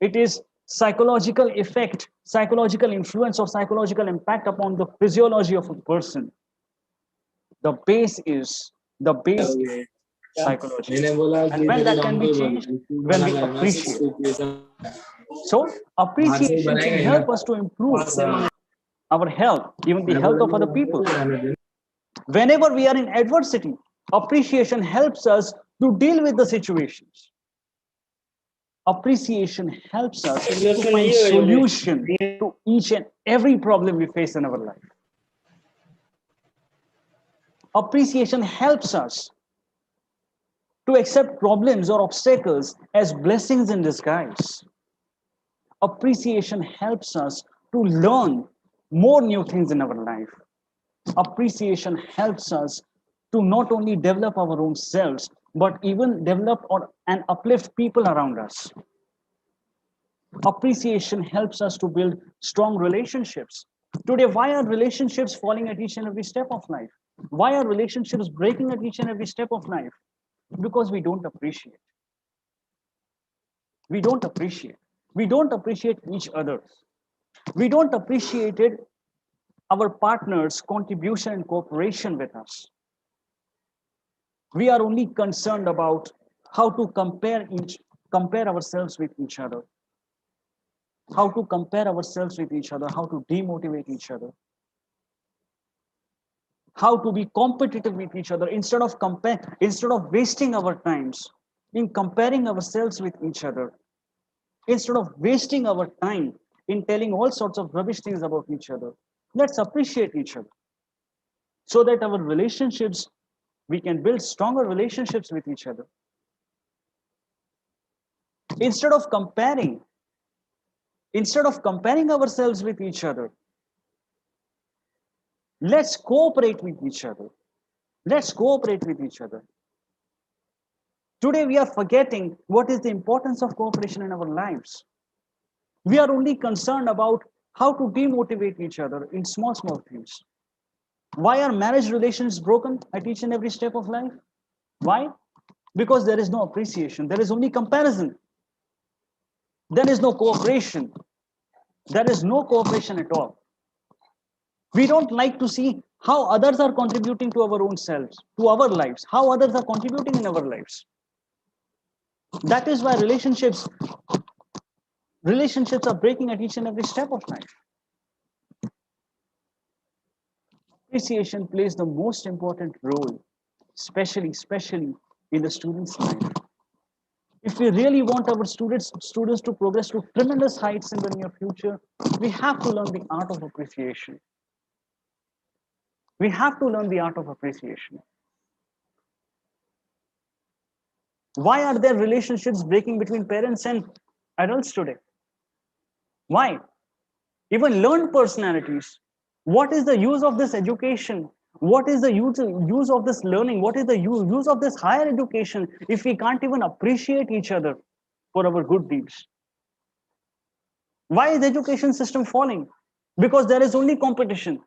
S3: It is psychological effect, psychological influence, or psychological impact upon the physiology of a person. The base is psychology. And when that can be changed, when we appreciate. So appreciation can help us to improve our health, even the health of other people. Whenever we are in adversity, appreciation helps us to deal with the situations. Appreciation helps us to find solution to each and every problem we face in our life. Appreciation helps us to accept problems or obstacles as blessings in disguise. Appreciation helps us to learn more new things in our life. Appreciation helps us to not only develop our own selves, but even develop and uplift people around us. Appreciation helps us to build strong relationships. Today, why are relationships falling at each and every step of life? Why are relationships breaking at each and every step of life? Because we don't appreciate. We don't appreciate. We don't appreciate each other. We don't appreciate our partner's contribution and cooperation with us. We are only concerned about how to compare ourselves with each other. How to compare ourselves with each other, how to demotivate each other, how to be competitive with each other instead of wasting our times in comparing ourselves with each other, instead of wasting our time in telling all sorts of rubbish things about each other. Let's appreciate each other so that our relationships, we can build stronger relationships with each other. Instead of comparing ourselves with each other, let's cooperate with each other. Let's cooperate with each other. Today, we are forgetting what is the importance of cooperation in our lives. We are only concerned about how to demotivate each other in small things. Why are marriage relations broken at each and every step of life? Why? Because there is no appreciation. There is only comparison. There is no cooperation. There is no cooperation at all. We don't like to see how others are contributing to our own selves, to our lives, how others are contributing in our lives. That is why relationships are breaking at each and every step of life. Appreciation plays the most important role, especially in the student's life. If we really want our students to progress to tremendous heights in the near future, we have to learn the art of appreciation. We have to learn the art of appreciation. Why are there relationships breaking between parents and adults today? Why? Even learned personalities. What is the use of this education? What is the use of this learning? What is the use of this higher education if we can't even appreciate each other for our good deeds? Why is the education system falling? Because there is only competition.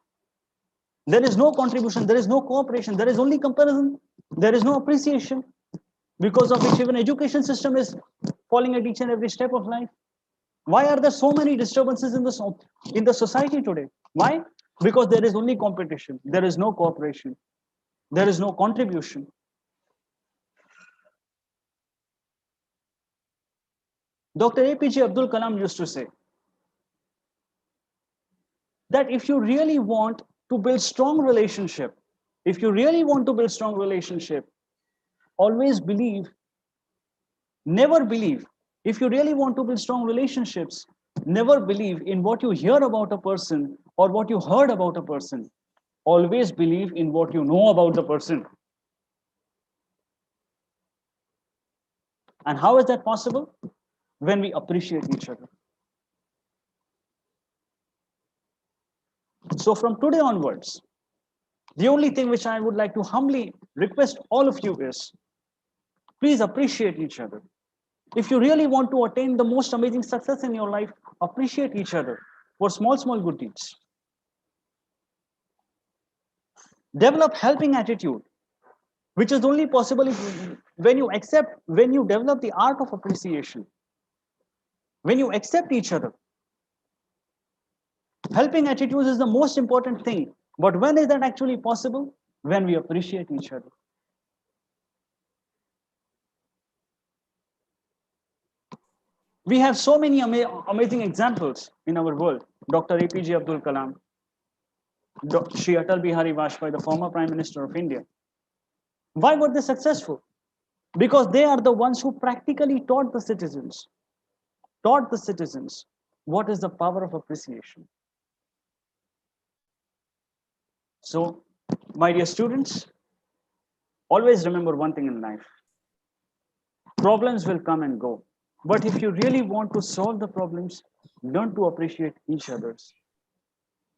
S3: There is no contribution. There is no cooperation. There is only comparison. There is no appreciation. because of which even education system is falling at each and every step of life. Why are there so many disturbances in the society today? Why? Because there is only competition. There is no cooperation. There is no contribution. Dr. APJ Abdul Kalam used to say that if you really want to build strong relationship, always believe, never believe. If you really want to build strong relationships, never believe in what you hear about a person or what you heard about a person. Always believe in what you know about the person. And how is that possible? When we appreciate each other. So from today onwards, the only thing which I would like to humbly request all of you is, please appreciate each other. If you really want to attain the most amazing success in your life, appreciate each other for small, small good deeds. Develop helping attitude, which is only possible when you develop the art of appreciation, when you accept each other. Helping attitudes is the most important thing. But when is that actually possible? When we appreciate each other. We have so many amazing examples in our world. Dr. APJ Abdul Kalam, Shri Atal Bihari Vajpayee, the former Prime Minister of India. Why were they successful? Because they are the ones who practically taught the citizens what is the power of appreciation. So, my dear students, always remember one thing in life. Problems will come and go. But if you really want to solve the problems, learn to appreciate each other's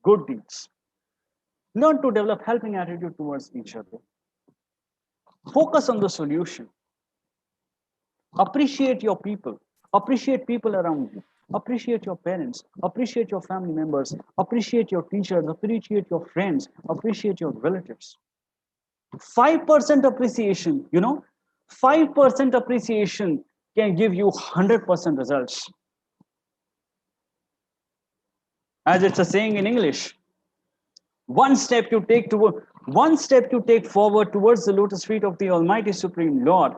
S3: good deeds. Learn to develop helping attitude towards each other. Focus on the solution. Appreciate your people. Appreciate people around you. Appreciate your parents. Appreciate your family members. Appreciate your teachers. Appreciate your friends. Appreciate your relatives. 5% appreciation, 5% appreciation can give you 100% results. As it's a saying in English, one step you take forward towards the lotus feet of the Almighty Supreme Lord,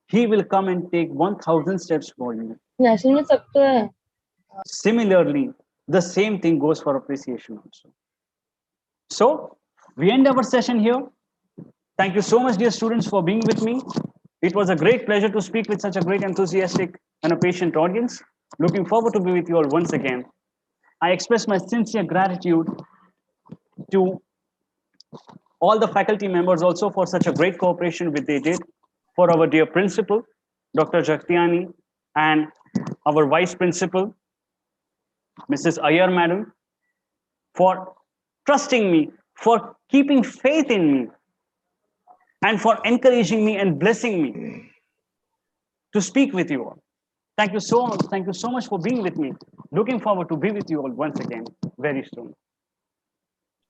S3: He will come and take 1,000 steps for you. Similarly, the same thing goes for appreciation also. So, we end our session here. Thank you so much, dear students, for being with me. It was a great pleasure to speak with such a great, enthusiastic, and a patient audience. Looking forward to be with you all once again. I express my sincere gratitude to all the faculty members also for such a great cooperation which they did, for our dear principal, Dr. Jagtiani, and our vice principal, Mrs. Iyer Madam, for trusting me, for keeping faith in me, and for encouraging me and blessing me to speak with you all. Thank you so much for being with me. Looking forward to be with you all once again very soon.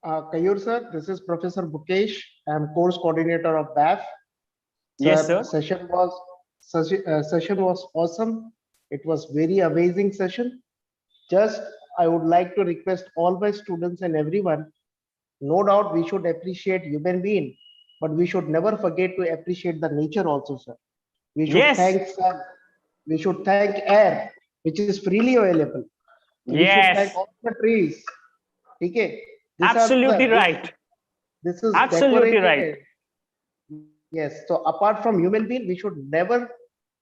S8: Kayur sir, this is Professor Bukesh. I am course coordinator of BAF.
S3: Yes, sir.
S8: Session was awesome. It was very amazing session. Just I would like to request all my students and everyone, no doubt we should appreciate human being, but we should never forget to appreciate the nature also, sir. We should thank sun. We should thank air, which is freely available. We should thank all the trees. Okay.
S3: Absolutely right.
S8: This is
S3: absolutely
S8: decorated.
S3: Right.
S8: Yes. So apart from human being, we should never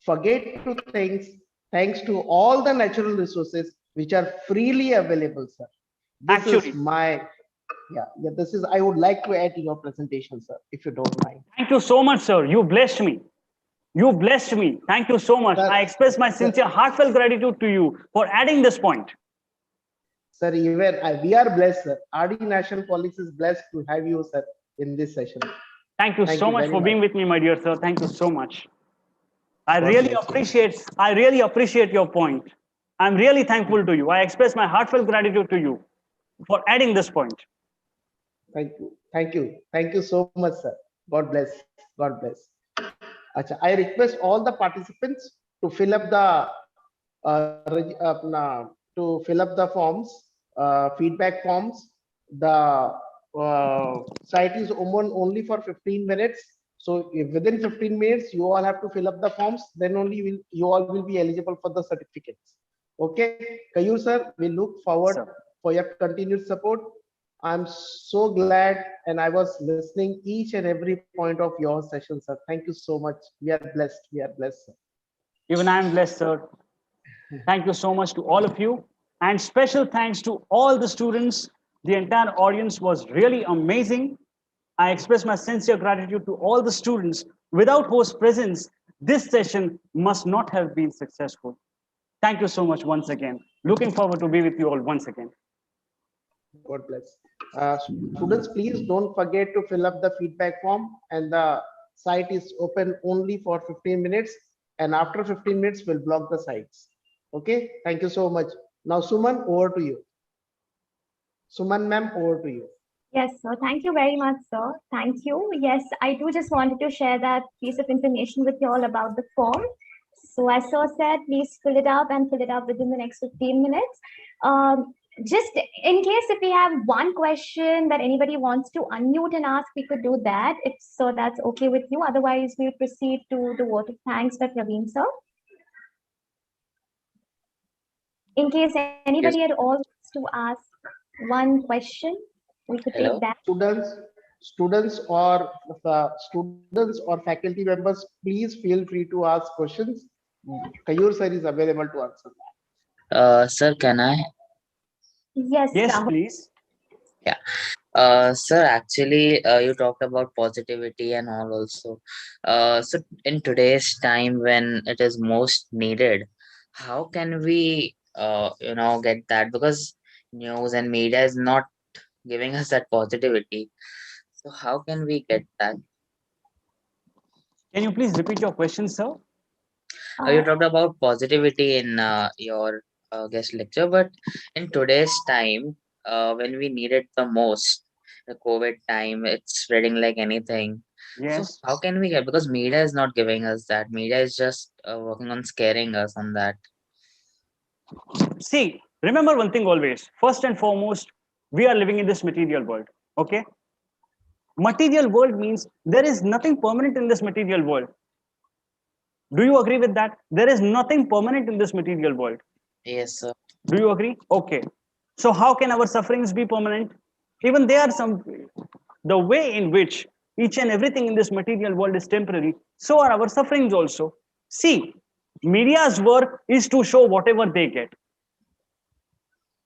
S8: forget to thanks to all the natural resources which are freely available, sir. This is my this is I would like to add to your presentation, sir, if you don't mind.
S3: Thank you so much, sir. You blessed me. You blessed me. Thank you so much. Sir, I express my sincere, heartfelt gratitude to you for adding this point.
S8: Sir, even we are blessed, sir. RD National Police is blessed to have you, sir, in this session.
S3: Thank you so much for being with me, my dear sir. Thank you so much. I really appreciate your point. I'm really thankful to you. I express my heartfelt gratitude to you for adding this point.
S8: Thank you. Thank you. Thank you so much, sir. God bless. God bless. Acha, I request all the participants to fill up the forms, feedback forms. The site is open only for 15 minutes. So if within 15 minutes, you all have to fill up the forms, then only you all will be eligible for the certificates. Okay, Kayur sir, we look forward
S3: Sir.
S8: for your continued support. I'm so glad, and I was listening each and every point of your session, sir. Thank you so much. We are blessed. We are blessed, sir.
S3: Even I am blessed, sir. Thank you so much to all of you. And special thanks to all the students. The entire audience was really amazing. I express my sincere gratitude to all the students. Without host presence, this session must not have been successful. Thank you so much once again. Looking forward to be with you all once again.
S8: God bless. Students, please don't forget to fill up the feedback form, and the site is open only for 15 minutes. And after 15 minutes, we'll block the sites. Okay, thank you so much. Now, Suman, over to you. Suman ma'am, over to you.
S5: Yes, sir. Thank you very much, sir. Thank you. Yes, I do just wanted to share that piece of information with you all about the form. So as sir said, please fill it up and fill it up within the next 15 minutes. Just in case if we have one question that anybody wants to unmute and ask, we could do that. If so, that's okay with you. Otherwise, we'll proceed to the vote of thanks by Praveen, sir. In case anybody at all wants to ask one question, we could
S9: Hello?
S5: take that.
S8: Students or faculty members, please feel free to ask questions. Kayur sir is available to answer that.
S9: Sir, can I?
S5: Yes,
S3: Yes,
S5: Rahul.
S3: please.
S9: Sir, actually, you talked about positivity and all also. So in today's time when it is most needed, how can we, get that? Because news and media is not giving us that positivity. So how can we get that?
S3: Can you please repeat your question, sir?
S9: You talked about positivity in your guest lecture, but in today's time, when we need it the most, the COVID time, it's spreading like anything. So
S3: Yes.
S9: how can we get? Because media is not giving us that. Media is just working on scaring us on that.
S3: See, remember one thing always. First and foremost, we are living in this material world. Okay? Material world means there is nothing permanent in this material world. Do you agree with that? There is nothing permanent in this material world.
S9: Yes, sir.
S3: Do you agree? Okay. So how can our sufferings be permanent? Even there are some, the way in which each and everything in this material world is temporary, so are our sufferings also. See, media's work is to show whatever they get.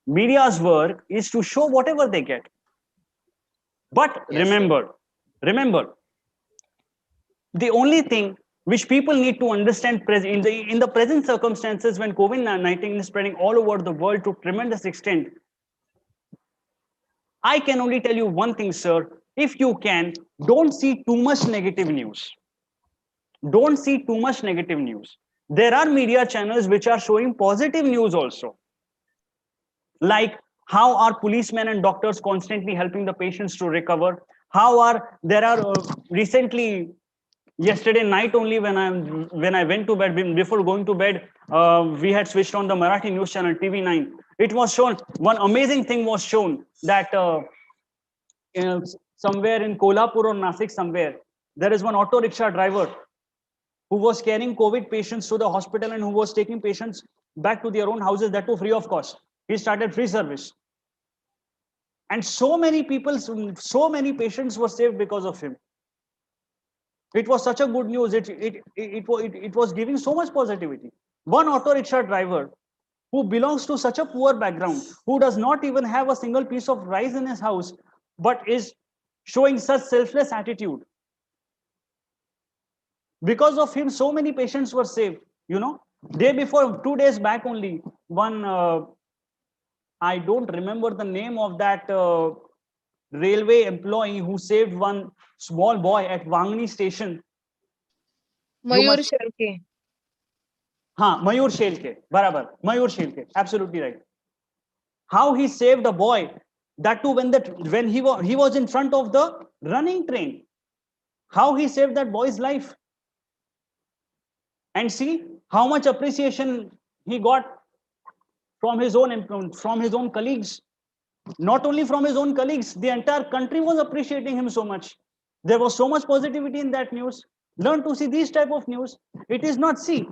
S3: Media's work is to show whatever they get. But
S9: Yes, sir.
S3: remember, the only thing which people need to understand in the present circumstances when COVID-19 is spreading all over the world to tremendous extent, I can only tell you one thing, sir. If you can, don't see too much negative news. Don't see too much negative news. There are media channels which are showing positive news also. Like how are policemen and doctors constantly helping the patients to recover? Recently, yesterday night only when I went to bed, before going to bed, we had switched on the Marathi news channel TV9. It was shown, one amazing thing was shown that somewhere in Kolhapur or Nasik somewhere, there is one auto rickshaw driver who was carrying COVID patients to the hospital and who was taking patients back to their own houses, that too free of cost. He started free service. And so many people, so many patients were saved because of him. It was such a good news. It was giving so much positivity. One auto rickshaw driver who belongs to such a poor background, who does not even have a single piece of rice in his house, but is showing such selfless attitude. Because of him, so many patients were saved. Day before, 2 days back only, one, I don't remember the name of that railway employee who saved one small boy at Wangni station.
S7: Mayur Shelke.
S3: Mayur Shelke, barabar. Mayur Shelke, absolutely right. How he saved a boy, that too when he was in front of the running train. How he saved that boy's life. and see how much appreciation he got from his own colleagues. Not only from his own colleagues, the entire country was appreciating him so much. There was so much positivity in that news. Learn to see these type of news. It is not, see,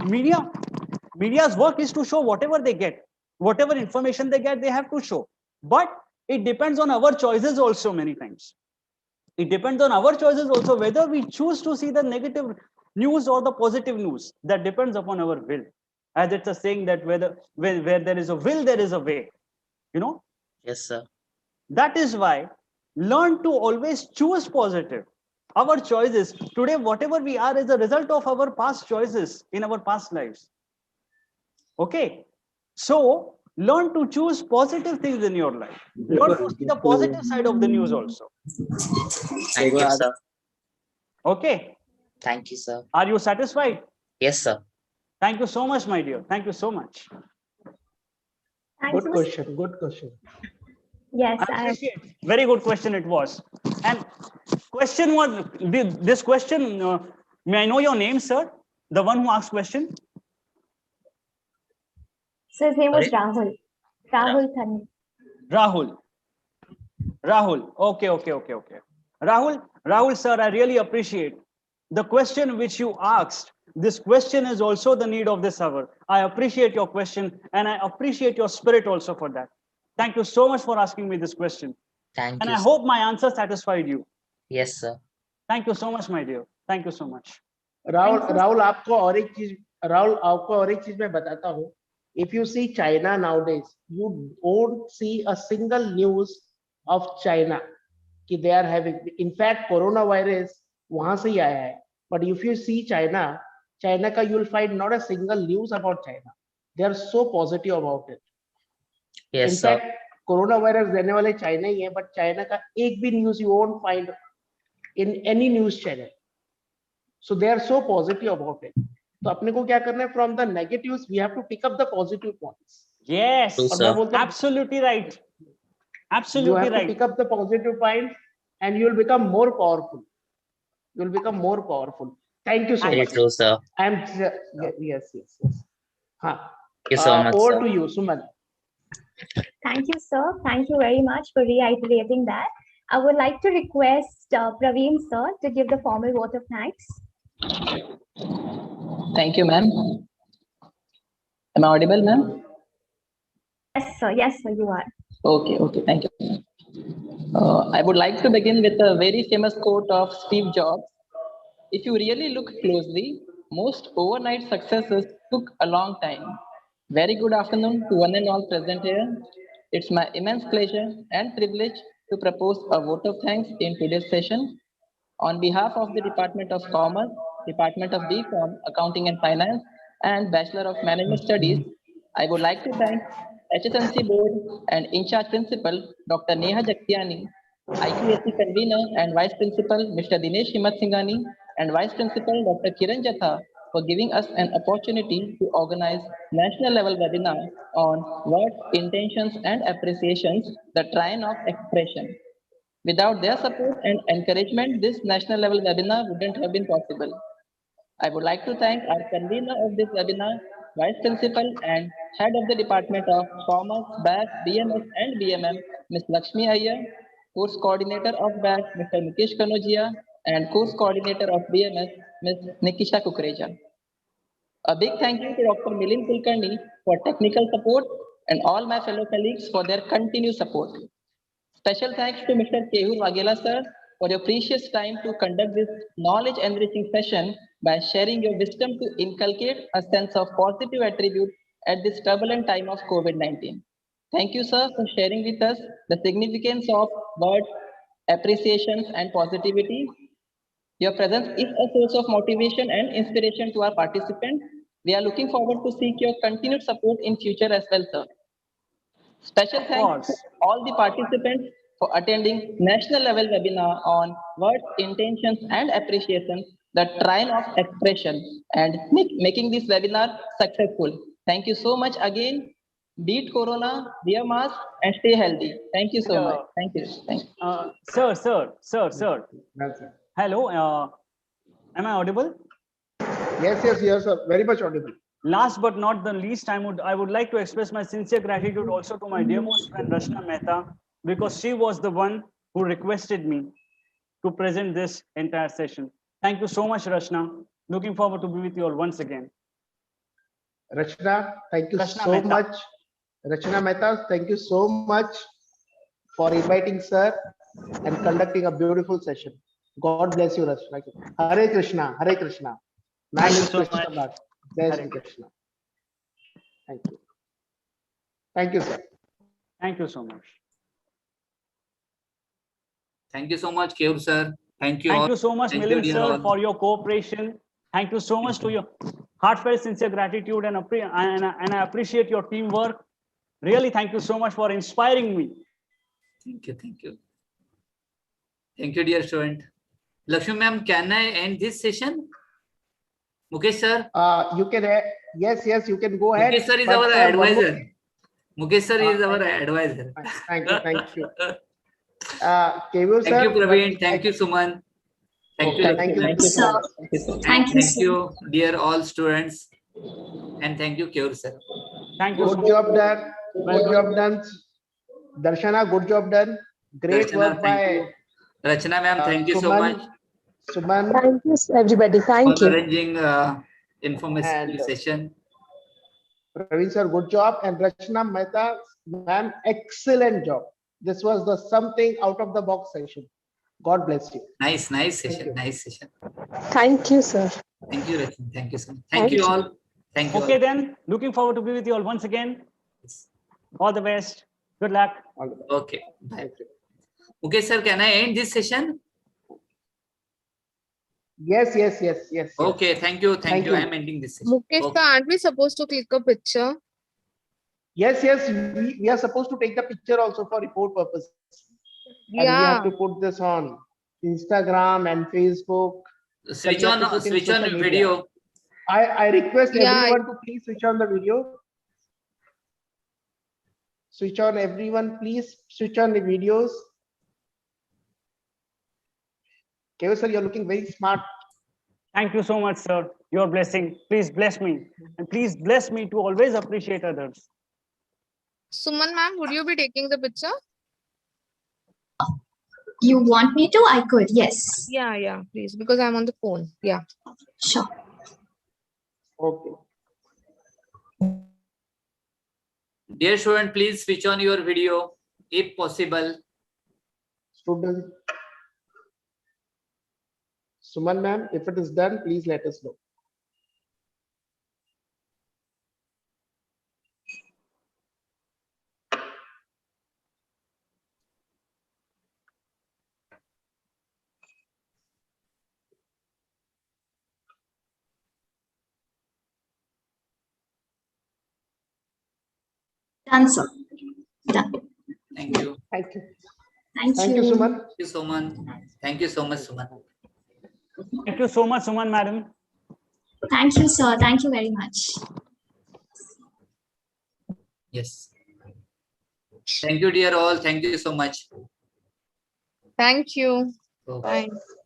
S3: media's work is to show whatever they get, whatever information they get, they have to show. But it depends on our choices also many times. It depends on our choices also whether we choose to see the negative news or the positive news. That depends upon our will. As it's a saying that where there is a will, there is a way. You know,
S9: Yes, sir.
S3: that is why learn to always choose positive. Our choices today, whatever we are, is a result of our past choices in our past lives. Okay, so learn to choose positive things in your life. Learn to see the positive side of the news also.
S9: Thank you, sir.
S3: Okay,
S9: Thank you, sir.
S3: are you satisfied?
S9: Yes, sir.
S3: Thank you so much, my dear. Thank you so much.
S5: Thanks,
S8: Good
S5: Mr.
S8: question. Good question.
S5: Yes,
S3: I
S5: I
S3: appreciate. Very good question it was. And question was this question. May I know your name, sir? The one who asked question.
S5: so his name was
S9: Sorry?
S5: Rahul. Rahul Thani.
S3: Rahul. Rahul. Okay. Rahul, sir, I really appreciate the question which you asked. This question is also the need of this hour. I appreciate your question and I appreciate your spirit also for that. Thank you so much for asking me this question.
S9: Thank
S3: And
S9: you,
S3: I
S9: sir.
S3: hope my answer satisfied you.
S9: Yes, sir.
S3: Thank you so much, my dear. Thank you so much.
S8: Rahul
S5: Thank you.
S8: Rahul आपको और एक चीज मैं बताता हूँ. If you see China nowadays, you won't see a single news of China कि they are having. In fact, coronavirus वहां से ही आया है. But if you see China का you will find not a single news about China. They are so positive about it.
S9: Yes,
S8: In
S9: sir.
S8: fact, coronavirus देने वाले China ही है, but China का एक भी news you won't find in any news channel. So they are so positive about it. तो अपने को क्या करना है? From the negatives, we have to pick up the positive points.
S3: Yes,
S9: True,
S8: और
S9: sir.
S8: मैं बोलता हूँ,
S3: absolutely right.
S8: you
S3: Absolutely
S8: have to
S3: right.
S8: pick up the positive points, and you will become more powerful. You will become more powerful. Thank you so
S9: Very
S8: much.
S9: true, sir.
S8: I am yes. हाँ.
S9: Thank you so much,
S8: Over
S9: sir.
S8: to you, Suman.
S5: Thank you, sir. Thank you very much for reiterating that. I would like to request Praveen, sir, to give the formal vote of thanks.
S10: Thank you, ma'am. Am I audible, ma'am?
S5: Yes, sir, you are.
S10: Okay, thank you. I would like to begin with a very famous quote of Steve Jobs. If you really look closely, most overnight successes took a long time. Very good afternoon to one and all present here. It's my immense pleasure and privilege to propose a vote of thanks in today's session. On behalf of the Department of Commerce, Department of BCom, Accounting and Finance, and Bachelor of Management Studies, I would like to thank HSNC Board and in-charge Principal, Dr. Neha Jaktiani, IQAC Convener and Vice Principal, Mr. Dinesh Himat Singhani, and Vice Principal, Dr. Kiran Jatha, for giving us an opportunity to organize national level webinar on words, intentions, and appreciations, the trine of expression. Without their support and encouragement, this national level webinar wouldn't have been possible. I would like to thank our convener of this webinar, Vice Principal and Head of the Department of Commerce, BAC, BMS and BMM, Ms. Lakshmi Iyer, Course Coordinator of BAC, Mr. Mukesh Kanojia, and Course Coordinator of BMS, Ms. Nikisha Kukreja. A big thank you to Dr. Milind Kulkarni for technical support and all my fellow colleagues for their continued support. Special thanks to Mr. Kehur Waghela sir for your precious time to conduct this knowledge enriching session by sharing your wisdom to inculcate a sense of positive attribute at this turbulent time of COVID-19. Thank you, sir, for sharing with us the significance of words, appreciations, and positivity. Your presence is a source of motivation and inspiration to our participants. We are looking forward to seek your continued support in future as well, sir. Special thanks to all the participants for attending national level webinar on words, intentions, and appreciation, the trine of expression, and making this webinar successful. Thank you so much again. Beat Corona, wear mask, and stay healthy. Thank you so much. Thank you. Thank you.
S3: Sir. Hello. Am I audible?
S8: Yes, yes, yes, sir. Very much audible.
S3: Last but not the least, I would like to express my sincere gratitude also to my dearmost friend Rachna Mehta, because she was the one who requested me to present this entire session. Thank you so much, Rachna. Looking forward to be with you all once again.
S8: Rachna, thank you
S3: Rachna
S8: so
S3: Mehta.
S8: much. Rachna Mehta, thank you so much for inviting sir and conducting a beautiful session. God bless you, Rachna. Hare Krishna, Hare Krishna.
S3: Thank you
S8: Name is
S3: so
S8: Krishna
S3: much.
S8: Bhatt. Jai
S3: Hare
S8: Shri Krishna. Thank you. Thank you, sir.
S3: Thank you so much.
S2: Thank you so much, Keyur sir. Thank you all.
S3: Thank you so much,
S2: Thank you,
S3: Milind
S2: dear
S3: sir,
S2: all.
S3: for your cooperation. Thank you so much to your heartfelt, sincere gratitude, and I appreciate your teamwork. Really, thank you so much for inspiring me.
S2: Thank you, thank you. Thank you, dear student. Lakshmi ma'am, can I end this session? Mukesh sir?
S8: You can, yes, yes, you can go ahead.
S2: Mukesh sir is
S8: but,
S2: our
S8: sir, one more-
S2: advisor. Mukesh sir is our
S8: thank
S2: advisor.
S8: Thank you, thank you. Keyur
S2: Thank you,
S8: sir,
S2: Praveen. Thank you, Suman. Thank you,
S8: Thank you.
S2: Lakshmi
S8: Thank
S2: ma'am.
S8: you so much.
S2: And thank you, dear all students. And thank you, Keyur sir.
S3: Thank you.
S8: Good job done. Good job done. Darshana, good job done. Great
S2: Darshana,
S8: work
S2: thank
S8: by
S2: you. Rachna ma'am, thank you so
S8: Suman.
S2: much
S8: Suman
S6: Thank you, everybody. Thank
S2: for
S6: you.
S2: arranging informative
S8: And,
S2: session.
S8: Praveen sir, good job. And Rachna Mehta, ma'am, excellent job. This was the something out of the box session. God bless you.
S2: Nice, nice
S8: Thank
S2: session.
S8: you.
S2: Nice session.
S6: Thank you, sir.
S2: Thank you, Rachna. Thank you so much.
S6: Thank
S2: Thank you
S6: you.
S2: all. Thank you
S3: Okay,
S2: all.
S3: then, looking forward to be with you all once again. All the best. Good luck.
S8: All the best.
S2: Okay. Bye.
S8: Thank you.
S2: Okay, sir, can I end this session?
S8: Yes, yes, yes, yes. yes.
S2: Okay, thank you. Thank
S8: Thank
S2: you.
S8: you.
S2: I am ending this session.
S7: Mukesh,
S2: Okay.
S7: aren't we supposed to click a picture?
S8: Yes, yes. We are supposed to take the picture also for report purpose. And we
S7: Yeah.
S8: have to put this on Instagram and Facebook.
S2: Switch
S8: we have to
S2: on,
S8: put in
S2: switch on
S8: social media.
S2: video.
S8: I request
S7: Yeah.
S8: everyone to please switch on the video. Switch on, everyone, please switch on the videos. Keyur sir, you're looking very smart.
S3: Thank you so much, sir. Your blessing. Please bless me. And please bless me to always appreciate others.
S7: Suman ma'am, would you be taking the picture?
S5: You want me to? I could, yes.
S7: Yeah, yeah, please, because I'm on the phone. Yeah.
S5: Sure.
S8: Okay.
S2: Dear student, please switch on your video if possible.
S8: Student. Suman ma'am, if it is done, please let us know.
S5: Done, sir. Done.
S2: Thank you.
S8: Thank you.
S5: Thank you.
S8: Suman.
S2: Thank you so much. Thank you so much, Suman.
S3: Thank you so much, Suman madam.
S5: Thank you, sir. Thank you very much.
S2: Yes. Thank you, dear all. Thank you so much.
S7: Thank you.
S2: Okay.
S7: Bye.